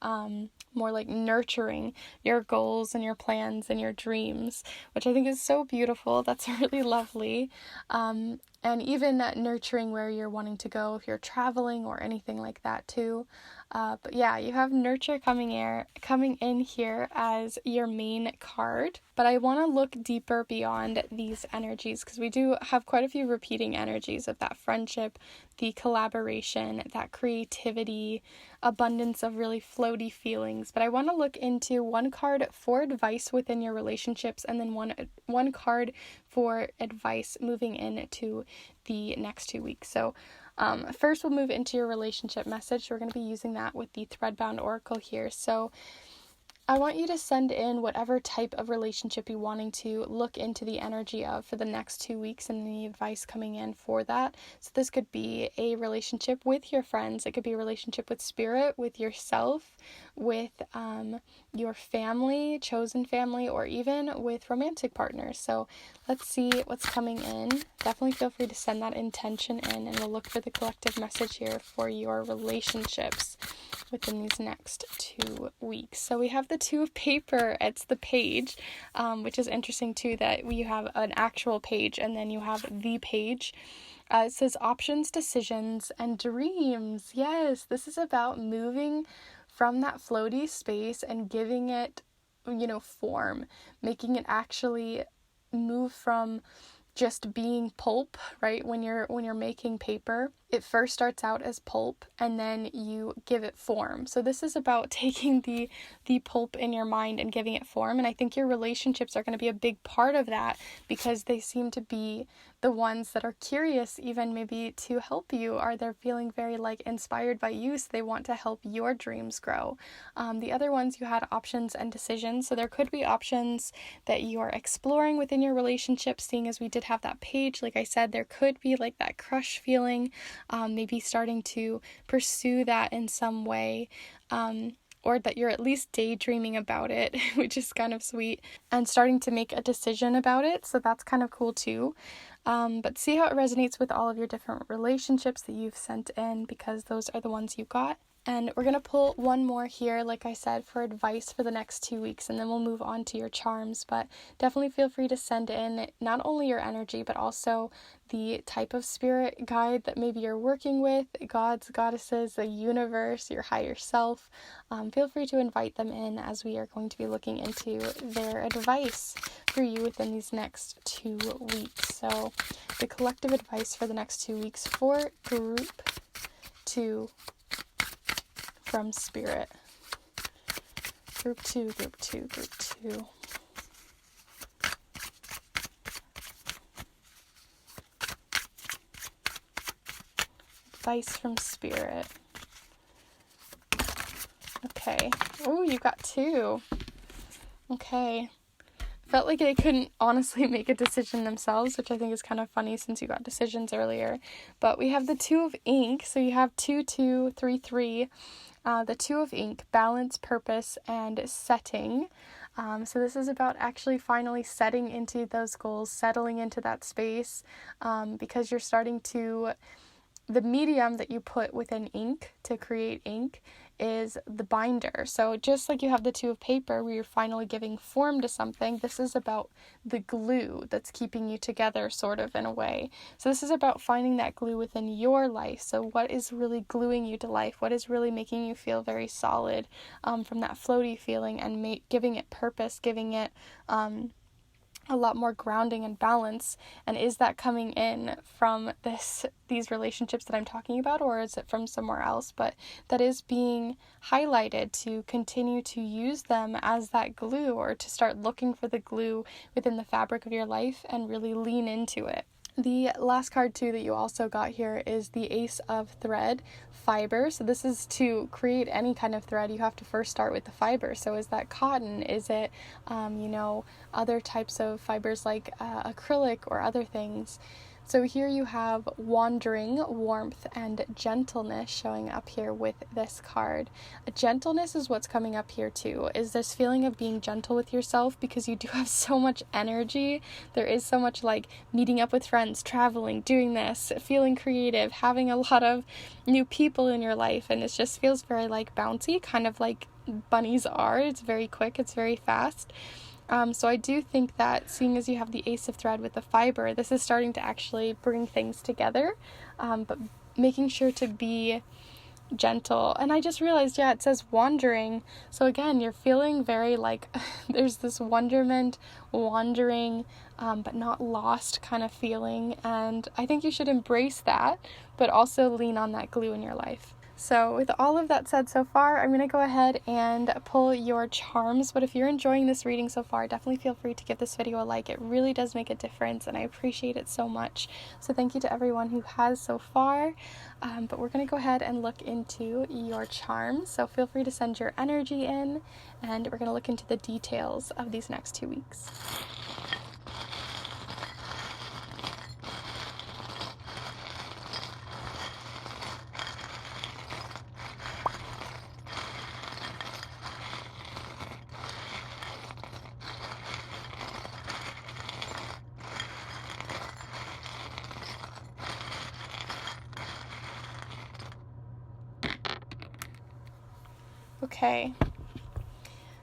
more like nurturing your goals and your plans and your dreams, which I think is so beautiful. That's really lovely. And even nurturing where you're wanting to go if you're traveling or anything like that too. But yeah, you have nurture coming in here as your main card. But I want to look deeper beyond these energies, because we do have quite a few repeating energies of that friendship, the collaboration, that creativity, abundance of really floaty feelings. But I want to look into one card for advice within your relationships, and then one card for advice moving into the next 2 weeks. So first we'll move into your relationship message. We're going to be using that with the Threadbound Oracle here. So I want you to send in whatever type of relationship you're wanting to look into the energy of for the next 2 weeks, and the advice coming in for that. So this could be a relationship with your friends. It could be a relationship with spirit, with yourself, with your family, chosen family, or even with romantic partners. So let's see what's coming in. Definitely feel free to send that intention in, and we'll look for the collective message here for your relationships within these next 2 weeks. So we have the 2 of paper. It's the page, which is interesting too, that you have an actual page and then you have the page. It says options, decisions, and dreams. Yes, this is about moving from that floaty space and giving it, form, making it actually move from just being pulp, right? When you're making paper, it first starts out as pulp and then you give it form. So this is about taking the pulp in your mind and giving it form. And I think your relationships are going to be a big part of that, because they seem to be the ones that are curious, even maybe to help you, or they're feeling very like inspired by you, so they want to help your dreams grow. The other ones, you had options and decisions. So there could be options that you are exploring within your relationship, seeing as we did have that page. Like I said, there could be like that crush feeling, maybe starting to pursue that in some way, or that you're at least daydreaming about it, which is kind of sweet, and starting to make a decision about it. So that's kind of cool too. But see how it resonates with all of your different relationships that you've sent in, because those are the ones you got. And we're going to pull one more here, like I said, for advice for the next 2 weeks, and then we'll move on to your charms. But definitely feel free to send in not only your energy, but also the type of spirit guide that maybe you're working with, gods, goddesses, the universe, your higher self. Feel free to invite them in, as we are going to be looking into their advice for you within these next 2 weeks. So the collective advice for the next 2 weeks for group 2 from Spirit. Group 2, group 2, group 2. Advice from Spirit. Okay. Oh, you got 2. Okay. Felt like they couldn't honestly make a decision themselves, which I think is kind of funny since you got decisions earlier. But we have the 2 of ink. So you have 2, 2, 3, 3. The 2 of ink, balance, purpose, and setting. So this is about actually finally setting into those goals, settling into that space, because you're starting to, the medium that you put within ink to create ink is the binder. So just like you have the 2 of paper where you're finally giving form to something, this is about the glue that's keeping you together, sort of, in a way. So this is about finding that glue within your life. So what is really gluing you to life? What is really making you feel very solid, from that floaty feeling, and giving it purpose, giving it a lot more grounding and balance? And is that coming in from these relationships that I'm talking about, or is it from somewhere else? But that is being highlighted to continue to use them as that glue, or to start looking for the glue within the fabric of your life and really lean into it. The last card too that you also got here is the Ace of Thread, fiber. So this is to create any kind of thread, you have to first start with the fiber. So is that cotton? Is it, other types of fibers like acrylic or other things? So here you have wandering, warmth, and gentleness showing up here with this card. Gentleness is what's coming up here too, is this feeling of being gentle with yourself, because you do have so much energy. There is so much like meeting up with friends, traveling, doing this, feeling creative, having a lot of new people in your life, and it just feels very like bouncy, kind of like bunnies are. It's very quick, it's very fast. So I do think that, seeing as you have the Ace of Thread with the fiber, this is starting to actually bring things together, but making sure to be gentle. And I just realized, it says wandering. So again, you're feeling very like there's this wonderment, wandering, but not lost kind of feeling. And I think you should embrace that, but also lean on that glue in your life. So with all of that said so far, I'm going to go ahead and pull your charms. But if you're enjoying this reading so far, definitely feel free to give this video a like. It really does make a difference, and I appreciate it so much. So thank you to everyone who has so far. But we're going to go ahead and look into your charms. So feel free to send your energy in, and we're going to look into the details of these next 2 weeks. Okay,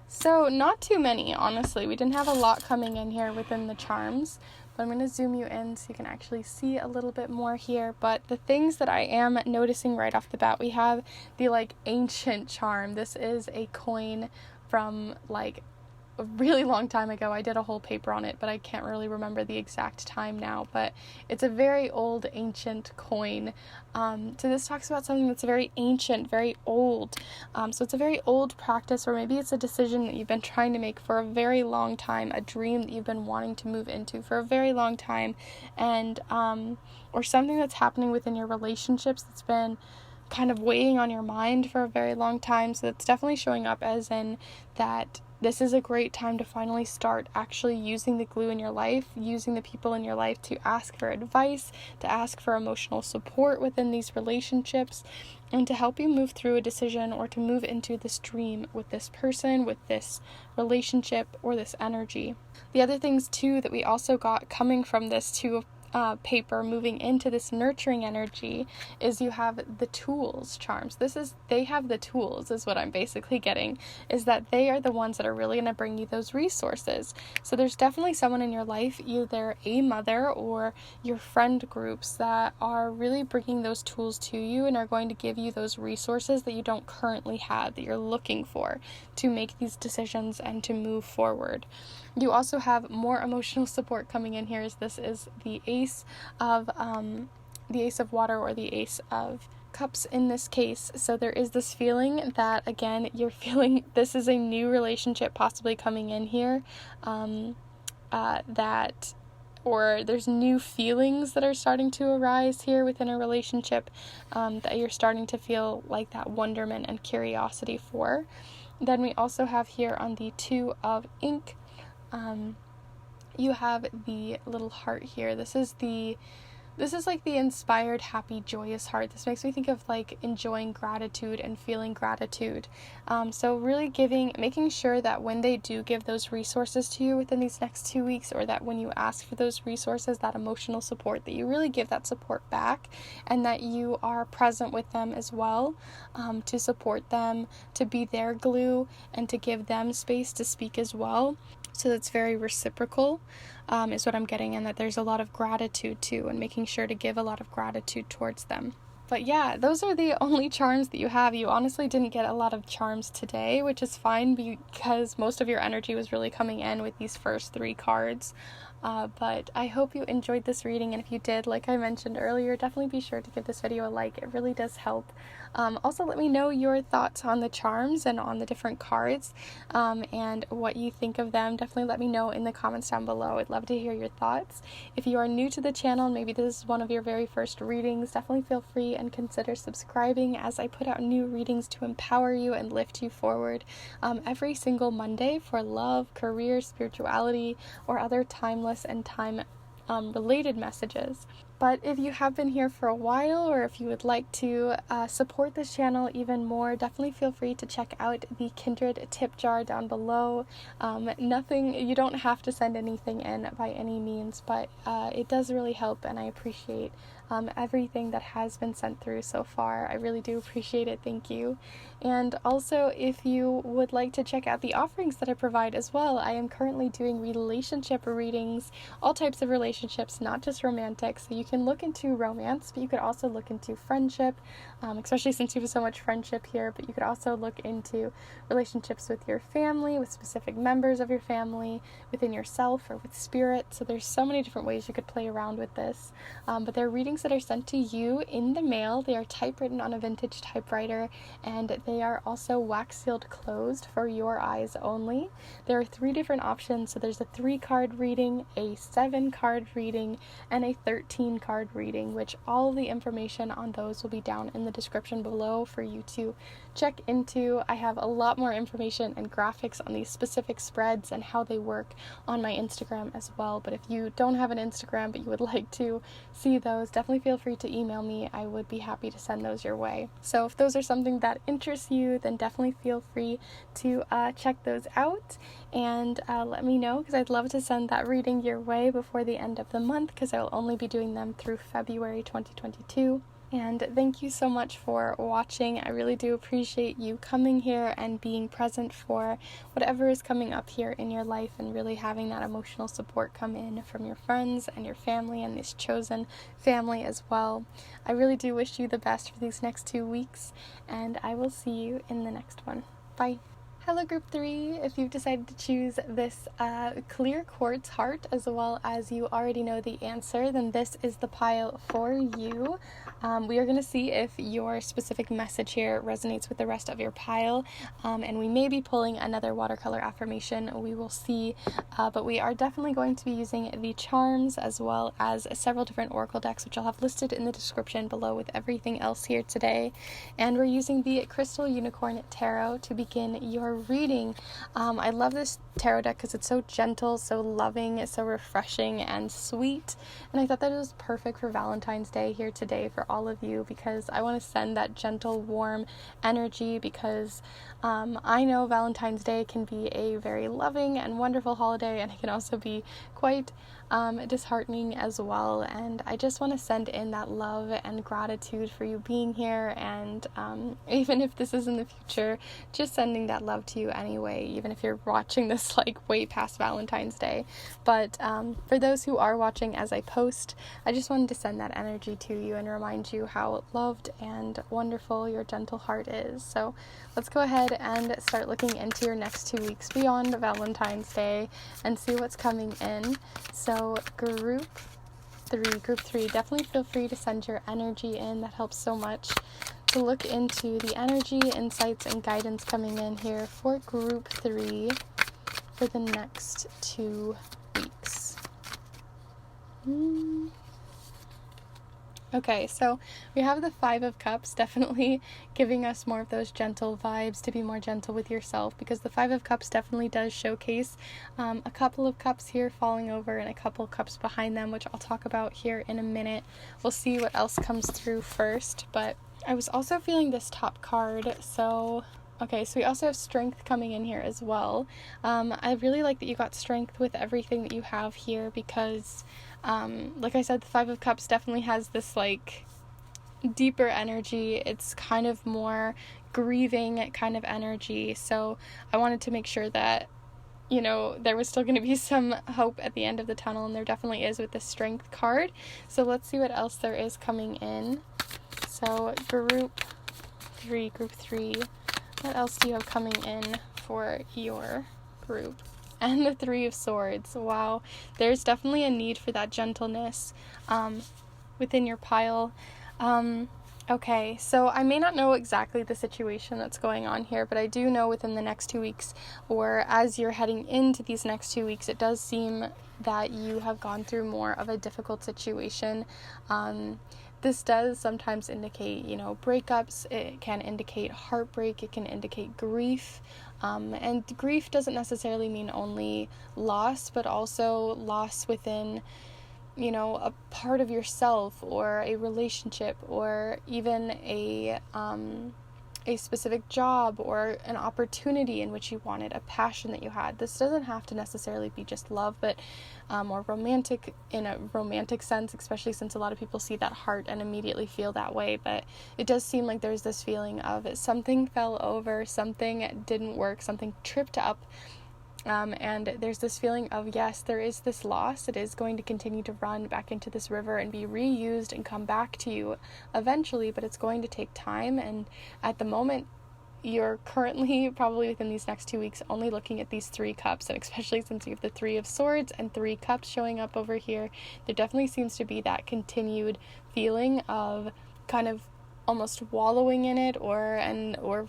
so So not too many, honestly. We didn't have a lot coming in here within the charms, but I'm going to zoom you in so you can actually see a little bit more here. But the things that I am noticing right off the bat, we have the like ancient charm. This is a coin from like a really long time ago. I did a whole paper on it, but I can't really remember the exact time now, but it's a very old ancient coin. So this talks about something that's very ancient, very old. So it's a very old practice, or maybe it's a decision that you've been trying to make for a very long time, a dream that you've been wanting to move into for a very long time, and or something that's happening within your relationships that's been kind of weighing on your mind for a very long time. So it's definitely showing up as in that this is a great time to finally start actually using the glue in your life, using the people in your life to ask for advice, to ask for emotional support within these relationships, and to help you move through a decision or to move into this dream with this person, with this relationship, or this energy. The other things too that we also got coming from this too paper moving into this nurturing energy is you have the tools charms. They have the tools is what I'm basically getting, is that they are the ones that are really going to bring you those resources. So there's definitely someone in your life, either a mother or your friend groups, that are really bringing those tools to you and are going to give you those resources that you don't currently have, that you're looking for to make these decisions and to move forward. You also have more emotional support coming in here, as this is the Ace of Water, or the Ace of Cups in this case. So there is this feeling that, again, you're feeling this is a new relationship possibly coming in here, or there's new feelings that are starting to arise here within a relationship, that you're starting to feel like that wonderment and curiosity for. Then we also have here on the Two of Ink, you have the little heart here. This is like the inspired, happy, joyous heart. This makes me think of like enjoying gratitude and feeling gratitude. So really making sure that when they do give those resources to you within these next 2 weeks, or that when you ask for those resources, that emotional support, that you really give that support back, and that you are present with them as well, to support them, to be their glue, and to give them space to speak as well. So that's very reciprocal, is what I'm getting, and that there's a lot of gratitude too, and making sure to give a lot of gratitude towards them. But yeah, those are the only charms that you have. You honestly didn't get a lot of charms today, which is fine because most of your energy was really coming in with these first 3 cards. But I hope you enjoyed this reading, and if you did, like I mentioned earlier, definitely be sure to give this video a like. It really does help. Also, let me know your thoughts on the charms and on the different cards, and what you think of them. Definitely let me know in the comments down below. I'd love to hear your thoughts. If you are new to the channel, and maybe this is one of your very first readings, definitely feel free and consider subscribing, as I put out new readings to empower you and lift you forward every single Monday for love, career, spirituality, or other timeless and time related messages. But if you have been here for a while, or if you would like to support this channel even more, definitely feel free to check out the Kindred tip jar down below. You don't have to send anything in by any means, but it does really help, and I appreciate everything that has been sent through so far. I really do appreciate it. Thank you. And also, if you would like to check out the offerings that I provide as well, I am currently doing relationship readings, all types of relationships, not just romantic. So you can look into romance, but you could also look into friendship, especially since you have so much friendship here. But you could also look into relationships with your family, with specific members of your family, within yourself, or with spirit. So there's so many different ways you could play around with this. But they're readings that are sent to you in the mail. They are typewritten on a vintage typewriter, and they are also wax sealed closed for your eyes only. There are 3 different options. So there's a 3-card reading, a 7-card reading, and a 13-card reading, which all the information on those will be down in the description below for you to check into. I have a lot more information and graphics on these specific spreads and how they work on my Instagram as well. But if you don't have an Instagram but you would like to see those, definitely feel free to email me. I would be happy to send those your way. So if those are something that interests you, then definitely feel free to check those out, and let me know, because I'd love to send that reading your way before the end of the month, because I will only be doing them through February 2022. And thank you so much for watching. I really do appreciate you coming here and being present for whatever is coming up here in your life, and really having that emotional support come in from your friends and your family and this chosen family as well. I really do wish you the best for these next 2 weeks, and I will see you in the next one. Bye. Hello Group 3, if you've decided to choose this clear quartz heart, as well as you already know the answer, then this is the pile for you. We are going to see if your specific message here resonates with the rest of your pile, and we may be pulling another watercolor affirmation. We will see, but we are definitely going to be using the charms as well as several different oracle decks, which I'll have listed in the description below with everything else here today. And we're using the Crystal Unicorn Tarot to begin your reading. I love this tarot deck because it's so gentle, so loving, so refreshing and sweet, and I thought that it was perfect for Valentine's Day here today for all of you, because I want to send that gentle, warm energy, because I know Valentine's Day can be a very loving and wonderful holiday, and it can also be quite disheartening as well, and I just want to send in that love and gratitude for you being here, and even if this is in the future, just sending that love to you anyway, even if you're watching this like way past Valentine's Day. But for those who are watching as I post, I just wanted to send that energy to you and remind you how loved and wonderful your gentle heart is. So let's go ahead and start looking into your next 2 weeks beyond Valentine's Day and see what's coming in. So group 3, definitely feel free to send your energy in. That helps so much to look into the energy, insights, and guidance coming in here for group 3 for the next 2 weeks. Okay, so we have the 5 of Cups, definitely giving us more of those gentle vibes, to be more gentle with yourself, because the 5 of Cups definitely does showcase a couple of cups here falling over and a couple of cups behind them, which I'll talk about here in a minute. We'll see what else comes through first, but I was also feeling this top card, so we also have strength coming in here as well. I really like that you got strength with everything that you have here, because like I said, the 5 of Cups definitely has this like deeper energy. It's kind of more grieving kind of energy, so I wanted to make sure that, you know, there was still going to be some hope at the end of the tunnel, and there definitely is with the strength card. So let's see what else there is coming in. So group 3, what else do you have coming in for your group? And the 3 of Swords. Wow, there's definitely a need for that gentleness within your pile. Okay, so I may not know exactly the situation that's going on here, but I do know within the next 2 weeks, or as you're heading into these next 2 weeks, it does seem that you have gone through more of a difficult situation. This does sometimes indicate, you know, breakups. It can indicate heartbreak. It can indicate grief. And grief doesn't necessarily mean only loss, but also loss within, you know, a part of yourself, or a relationship, or even a specific job, or an opportunity in which you wanted, a passion that you had. This doesn't have to necessarily be just love, but or romantic, in a romantic sense, especially since a lot of people see that heart and immediately feel that way. But it does seem like there's this feeling of something fell over, something didn't work, something tripped up. And there's this feeling of, yes, there is this loss. It is going to continue to run back into this river and be reused and come back to you eventually, but it's going to take time. And at the moment, you're currently probably within these next 2 weeks only looking at these 3 cups, and especially since you have the 3 of Swords and 3 cups showing up over here, there definitely seems to be that continued feeling of kind of almost wallowing in it, or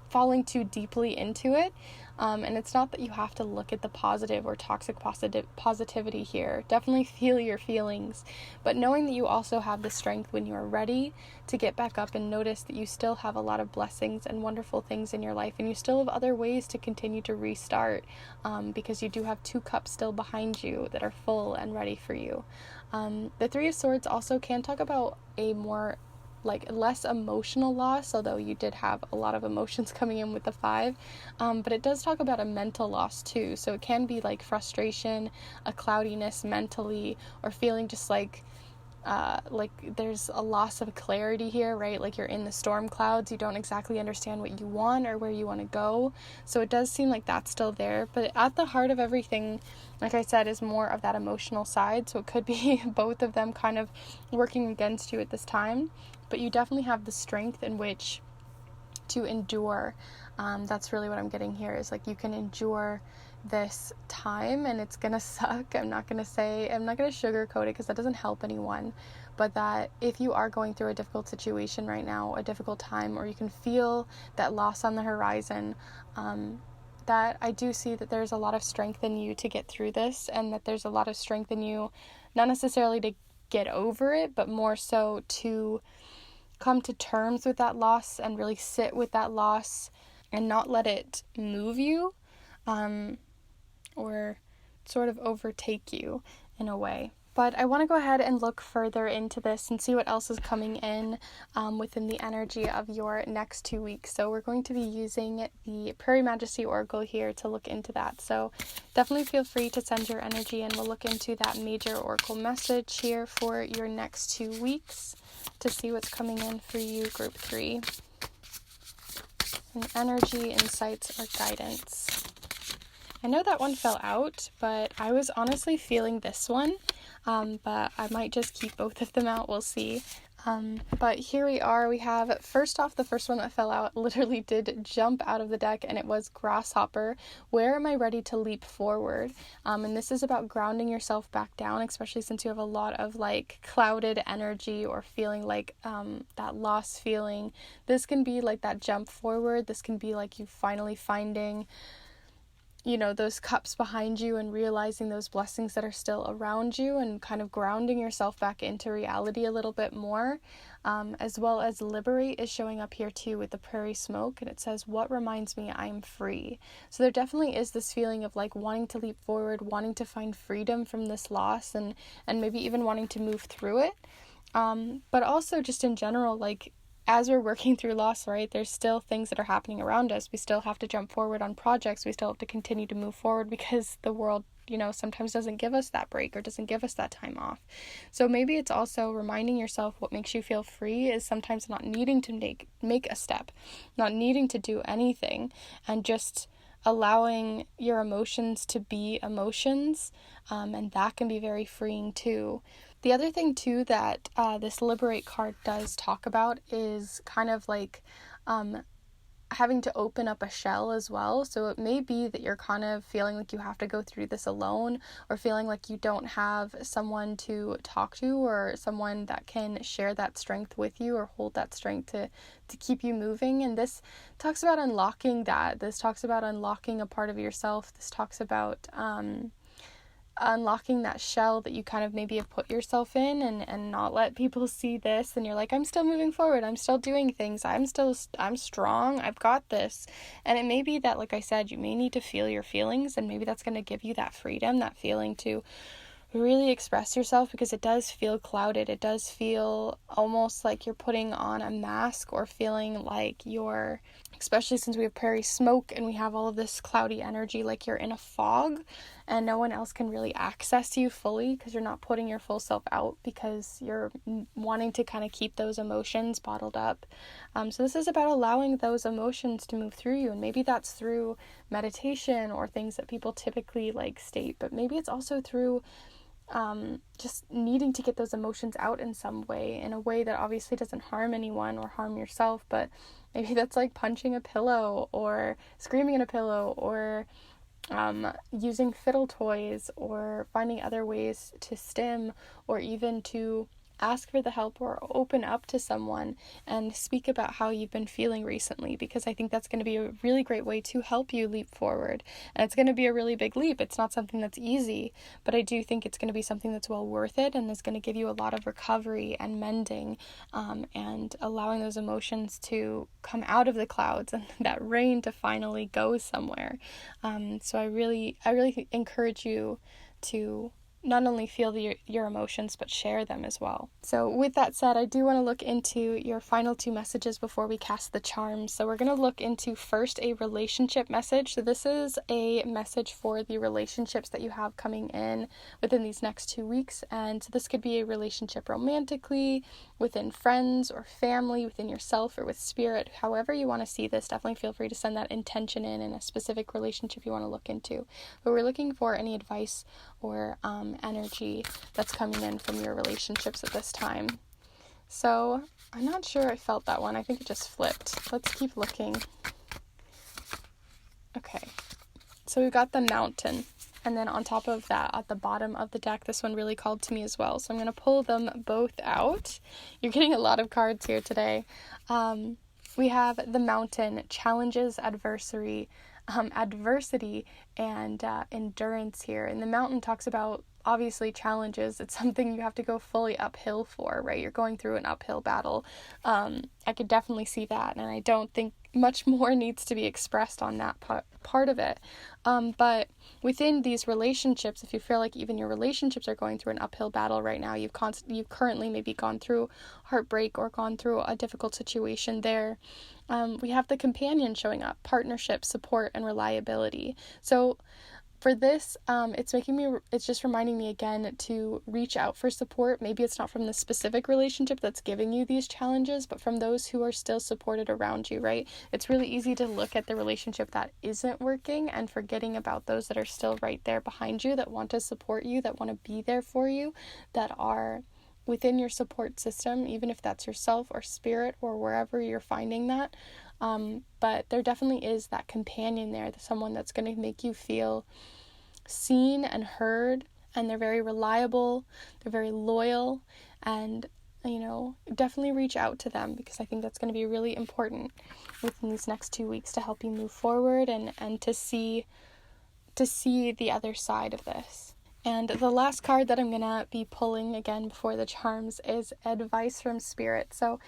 falling too deeply into it. And it's not that you have to look at the positive or toxic positivity here. Definitely feel your feelings, but knowing that you also have the strength when you are ready to get back up and notice that you still have a lot of blessings and wonderful things in your life, and you still have other ways to continue to restart, because you do have 2 cups still behind you that are full and ready for you. The 3 of Swords also can talk about a more less emotional loss, although you did have a lot of emotions coming in with the 5, but it does talk about a mental loss too. So it can be like frustration, a cloudiness mentally, or feeling just like like there's a loss of clarity here, right? Like you're in the storm clouds, you don't exactly understand what you want or where you want to go. So it does seem like that's still there, but at the heart of everything, like I said, is more of that emotional side. So it could be both of them kind of working against you at this time, but you definitely have the strength in which to endure. That's really what I'm getting here, is like you can endure this time, and it's gonna suck. I'm not gonna sugarcoat it because that doesn't help anyone, but that if you are going through a difficult situation right now, a difficult time, or you can feel that loss on the horizon, that I do see that there's a lot of strength in you to get through this, and that there's a lot of strength in you, not necessarily to get over it, but more so to come to terms with that loss and really sit with that loss and not let it move you, or sort of overtake you in a way. But I want to go ahead and look further into this and see what else is coming in within the energy of your next 2 weeks. So we're going to be using the Prairie Majesty Oracle here to look into that. So definitely feel free to send your energy, and we'll look into that major oracle message here for your next 2 weeks to see what's coming in for you, group 3. And energy, insights, or guidance. I know that one fell out, but I was honestly feeling this one, but I might just keep both of them out, we'll see. But here we are. We have, first off, the first one that fell out literally did jump out of the deck, and it was Grasshopper. Where am I ready to leap forward? And this is about grounding yourself back down, especially since you have a lot of like clouded energy or feeling like that lost feeling. This can be like that jump forward. This can be like you finally finding, you know, those cups behind you and realizing those blessings that are still around you, and kind of grounding yourself back into reality a little bit more, as well as liberate is showing up here too with the prairie smoke, and it says, what reminds me I'm free. So there definitely is this feeling of like wanting to leap forward, wanting to find freedom from this loss, and maybe even wanting to move through it, but also just in general, like as we're working through loss, right, there's still things that are happening around us. We still have to jump forward on projects. We still have to continue to move forward because the world, you know, sometimes doesn't give us that break or doesn't give us that time off. So maybe it's also reminding yourself what makes you feel free is sometimes not needing to make a step, not needing to do anything, and just allowing your emotions to be emotions, and that can be very freeing too. The other thing too that this Liberate card does talk about is kind of like having to open up a shell as well. So it may be that you're kind of feeling like you have to go through this alone, or feeling like you don't have someone to talk to, or someone that can share that strength with you or hold that strength to keep you moving. And this talks about unlocking that. This talks about unlocking a part of yourself. This talks about unlocking that shell that you kind of maybe have put yourself in, and not let people see this, and you're like, I'm still moving forward, I'm still doing things, I'm strong, I've got this. And it may be that, like I said, you may need to feel your feelings, and maybe that's going to give you that freedom, that feeling to really express yourself, because it does feel clouded. It does feel almost like you're putting on a mask, or feeling like you're, especially since we have prairie smoke and we have all of this cloudy energy, like you're in a fog and no one else can really access you fully, because you're not putting your full self out, because you're wanting to kind of keep those emotions bottled up. So this is about allowing those emotions to move through you, and maybe that's through meditation or things that people typically like state, but maybe it's also through just needing to get those emotions out in some way, in a way that obviously doesn't harm anyone or harm yourself. But maybe that's like punching a pillow, or screaming in a pillow, or using fiddle toys, or finding other ways to stim, or even to ask for the help or open up to someone and speak about how you've been feeling recently, because I think that's going to be a really great way to help you leap forward. And it's going to be a really big leap. It's not something that's easy, but I do think it's going to be something that's well worth it, and is going to give you a lot of recovery and mending, and allowing those emotions to come out of the clouds, and that rain to finally go somewhere. So I really encourage you to not only feel your emotions, but share them as well. So with that said, I do want to look into your final 2 messages before we cast the charms. So we're going to look into first a relationship message. So this is a message for the relationships that you have coming in within these next 2 weeks. And so this could be a relationship romantically, within friends or family, within yourself or with spirit. However you want to see this, definitely feel free to send that intention in a specific relationship you want to look into. But we're looking for any advice or energy that's coming in from your relationships at this time. So I'm not sure I felt that one. I think it just flipped. Let's keep looking. Okay, so we've got the Mountain, and then on top of that, at the bottom of the deck, this one really called to me as well. So I'm going to pull them both out. You're getting a lot of cards here today. We have the Mountain, challenges, adversity, and endurance here. And the Mountain talks about, obviously, challenges. It's something you have to go fully uphill for, right? You're going through an uphill battle. I could definitely see that, and I don't think much more needs to be expressed on that part of it. But within these relationships, if you feel like even your relationships are going through an uphill battle right now, you've currently maybe gone through heartbreak or gone through a difficult situation there. We have the Companion showing up, partnership, support, and reliability. So for this, it's just reminding me again to reach out for support. Maybe it's not from the specific relationship that's giving you these challenges, but from those who are still supported around you, right? It's really easy to look at the relationship that isn't working and forgetting about those that are still right there behind you, that want to support you, that want to be there for you, that are within your support system, even if that's yourself or spirit or wherever you're finding that. But there definitely is that companion there, someone that's going to make you feel seen and heard, and they're very reliable, they're very loyal, and, definitely reach out to them, because I think that's going to be really important within these next 2 weeks to help you move forward and to see the other side of this. And the last card that I'm going to be pulling again before the charms is advice from spirit. So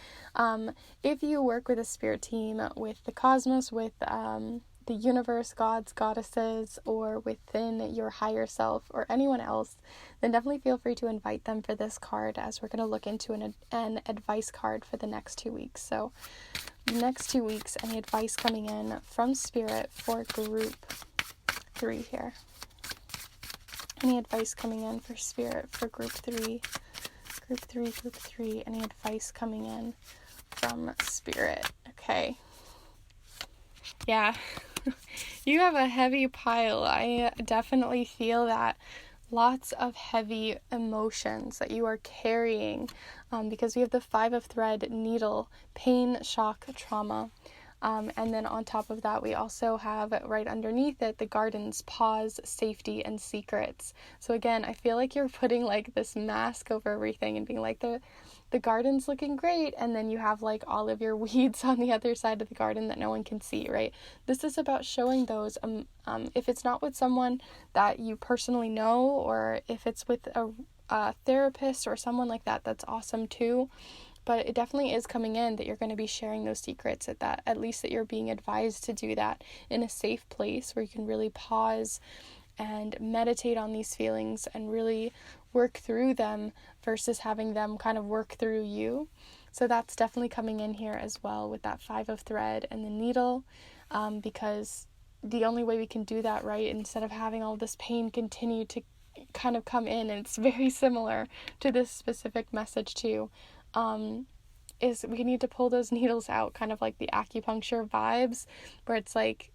if you work with a spirit team, with the cosmos, with the universe, gods, goddesses, or within your higher self or anyone else, then definitely feel free to invite them for this card, as we're going to look into an advice card for the next 2 weeks. So next 2 weeks, any advice coming in from spirit for group 3 here. Any advice coming in for spirit for group 3? Group 3, any advice coming in from spirit? Okay. Yeah. You have a heavy pile. I definitely feel that. Lots of heavy emotions that you are carrying, because we have the 5 of thread, needle, pain, shock, trauma. And then on top of that, we also have right underneath it the gardens, pause, safety, and secrets. So again, I feel like you're putting like this mask over everything and being like, the garden's looking great, and then you have like all of your weeds on the other side of the garden that no one can see, right? This is about showing those, if it's not with someone that you personally know, or if it's with a therapist or someone like that, that's awesome too. But it definitely is coming in that you're going to be sharing those secrets, at least that you're being advised to do that in a safe place where you can really pause and meditate on these feelings and really work through them versus having them kind of work through you. So that's definitely coming in here as well with that 5 of thread and the needle, because the only way we can do that, right, instead of having all this pain continue to kind of come in, and it's very similar to this specific message too, is we need to pull those needles out, kind of like the acupuncture vibes, where it's like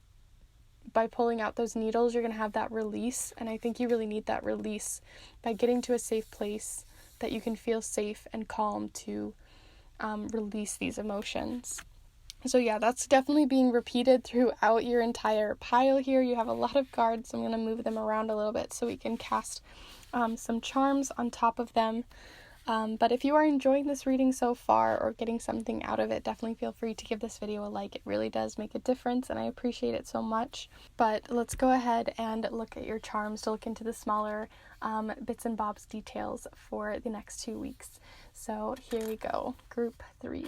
by pulling out those needles, you're going to have that release. And I think you really need that release by getting to a safe place that you can feel safe and calm to release these emotions. So yeah, that's definitely being repeated throughout your entire pile here. You have a lot of cards. I'm going to move them around a little bit so we can cast some charms on top of them. But if you are enjoying this reading so far or getting something out of it, definitely feel free to give this video a like. It really does make a difference, and I appreciate it so much. But let's go ahead and look at your charms to look into the smaller bits and bobs details for the next 2 weeks. So here we go. Group 3.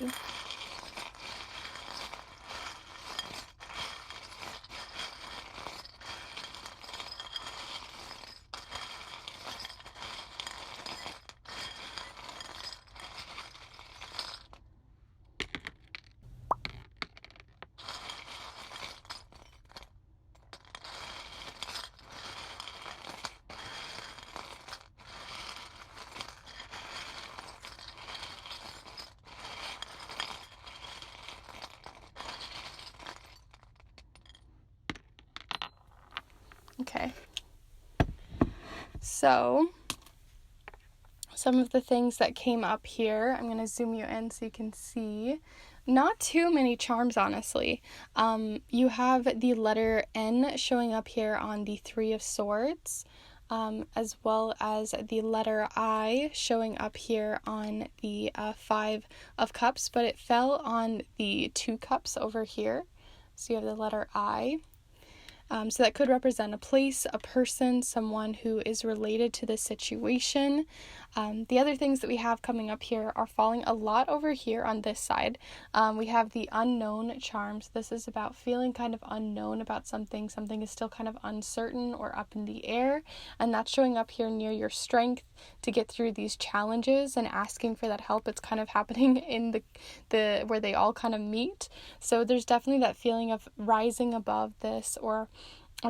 Okay. So, some of the things that came up here, I'm going to zoom you in so you can see. Not too many charms, honestly. You have the letter N showing up here on the Three of Swords, as well as the letter I showing up here on the Five of Cups, but it fell on the Two Cups over here. So you have the letter I. So that could represent a place, a person, someone who is related to this situation. The other things that we have coming up here are falling a lot over here on this side. We have the unknown charms. This is about feeling kind of unknown about something. Something is still kind of uncertain or up in the air, and that's showing up here near your strength to get through these challenges and asking for that help. It's kind of happening in the where they all kind of meet. So there's definitely that feeling of rising above this, or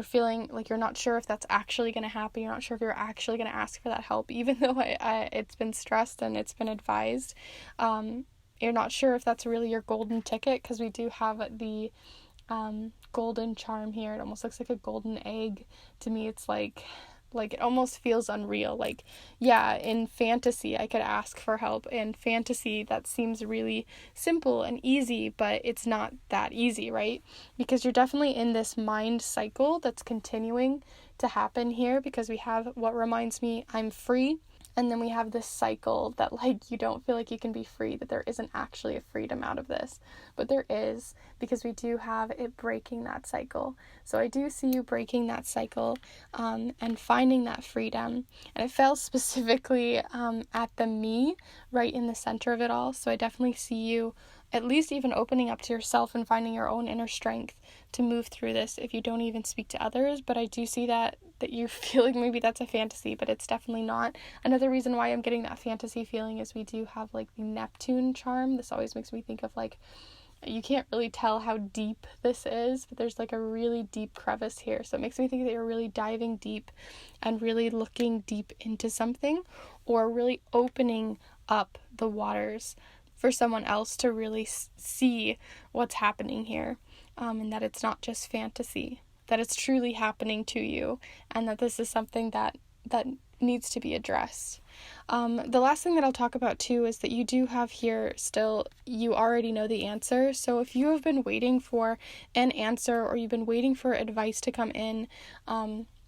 feeling like you're not sure if that's actually going to happen. You're not sure if you're actually going to ask for that help, even though it's been stressed and it's been advised. You're not sure if that's really your golden ticket, because we do have the golden charm here. It almost looks like a golden egg. To me, it's like it almost feels unreal. Like, yeah, in fantasy, I could ask for help. In fantasy, that seems really simple and easy, but it's not that easy, right? Because you're definitely in this mind cycle that's continuing to happen here, because we have what reminds me, I'm free. And then we have this cycle that, like, you don't feel like you can be free, that there isn't actually a freedom out of this. But there is, because we do have it breaking that cycle. So I do see you breaking that cycle and finding that freedom. And it fell specifically at the me, right in the center of it all. So I definitely see you at least even opening up to yourself and finding your own inner strength to move through this if you don't even speak to others. But I do see that you're feeling maybe that's a fantasy, but it's definitely not. Another reason why I'm getting that fantasy feeling is we do have like the Neptune charm. This always makes me think of, like, you can't really tell how deep this is, but there's like a really deep crevice here. So it makes me think that you're really diving deep and really looking deep into something, or really opening up the waters for someone else to really see what's happening here, and that it's not just fantasy, that it's truly happening to you, and that this is something that needs to be addressed. The last thing that I'll talk about too is that you do have here still, you already know the answer. So if you have been waiting for an answer, or you've been waiting for advice to come in,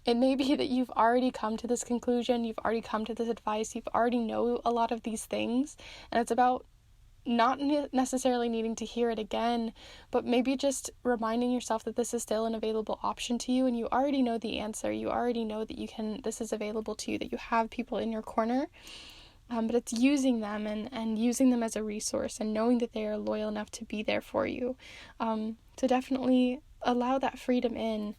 it may be that you've already come to this conclusion, you've already come to this advice, you've already know a lot of these things, and it's about not necessarily needing to hear it again, but maybe just reminding yourself that this is still an available option to you, and you already know the answer. You already know that this is available to you, that you have people in your corner, but it's using them and using them as a resource, and knowing that they are loyal enough to be there for you. So definitely allow that freedom in,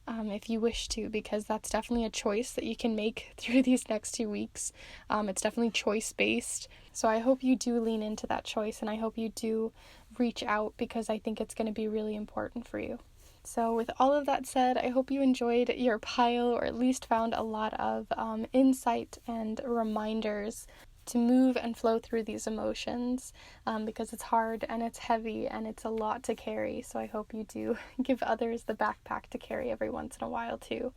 if you wish to, because that's definitely a choice that you can make through these next 2 weeks. It's definitely choice-based. So I hope you do lean into that choice, and I hope you do reach out, because I think it's going to be really important for you. So with all of that said, I hope you enjoyed your pile, or at least found a lot of insight and reminders to move and flow through these emotions, because it's hard and it's heavy and it's a lot to carry. So I hope you do give others the backpack to carry every once in a while too.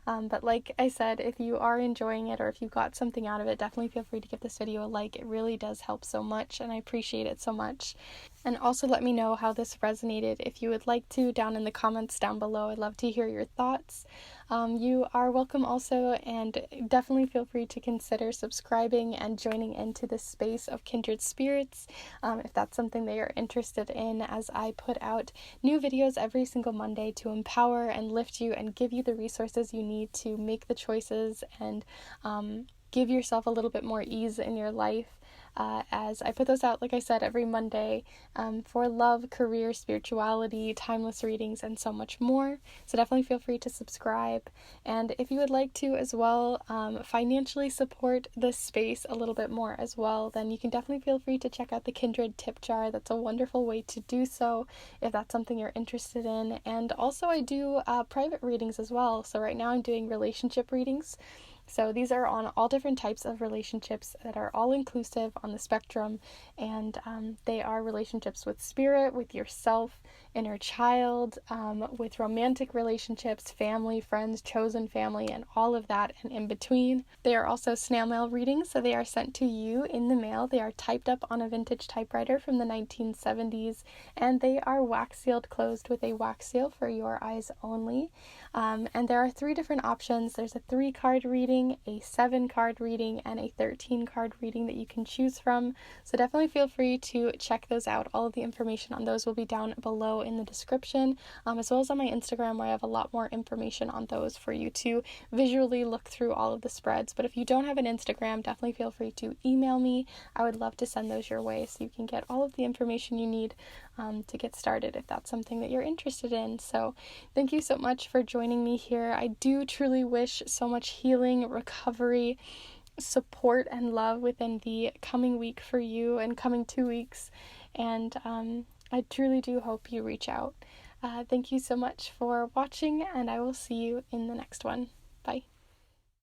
But like I said, if you are enjoying it, or if you got something out of it, definitely feel free to give this video a like. It really does help so much, and I appreciate it so much. And also let me know how this resonated if you would like to, down in the comments down below. I'd love to hear your thoughts. You are welcome also, and definitely feel free to consider subscribing and joining into the space of Kindred Spirits, if that's something that you're interested in, as I put out new videos every single Monday to empower and lift you and give you the resources you need to make the choices and give yourself a little bit more ease in your life. As I put those out, like I said, every Monday, for love, career, spirituality, timeless readings, and so much more. So definitely feel free to subscribe. And if you would like to as well, financially support this space a little bit more as well, then you can definitely feel free to check out the Kindred tip jar. That's a wonderful way to do so if that's something you're interested in. And also I do private readings as well. So right now I'm doing relationship readings. So these are on all different types of relationships that are all inclusive on the spectrum, and they are relationships with spirit, with yourself, inner child, with romantic relationships, family, friends, chosen family, and all of that and in between. They are also snail mail readings, so they are sent to you in the mail. They are typed up on a vintage typewriter from the 1970s, and they are wax sealed closed with a wax seal for your eyes only. And there are 3 different options. There's a 3-card reading, a 7-card reading, and a 13-card reading that you can choose from. So definitely feel free to check those out. All of the information on those will be down below in the description, as well as on my Instagram, where I have a lot more information on those for you to visually look through all of the spreads. But if you don't have an Instagram, definitely feel free to email me. I would love to send those your way so you can get all of the information you need to get started if that's something that you're interested in. So thank you so much for joining me here. I do truly wish so much healing, recovery, support, and love within the coming week for you and coming 2 weeks. And I truly do hope you reach out. Thank you so much for watching, and I will see you in the next one. Bye.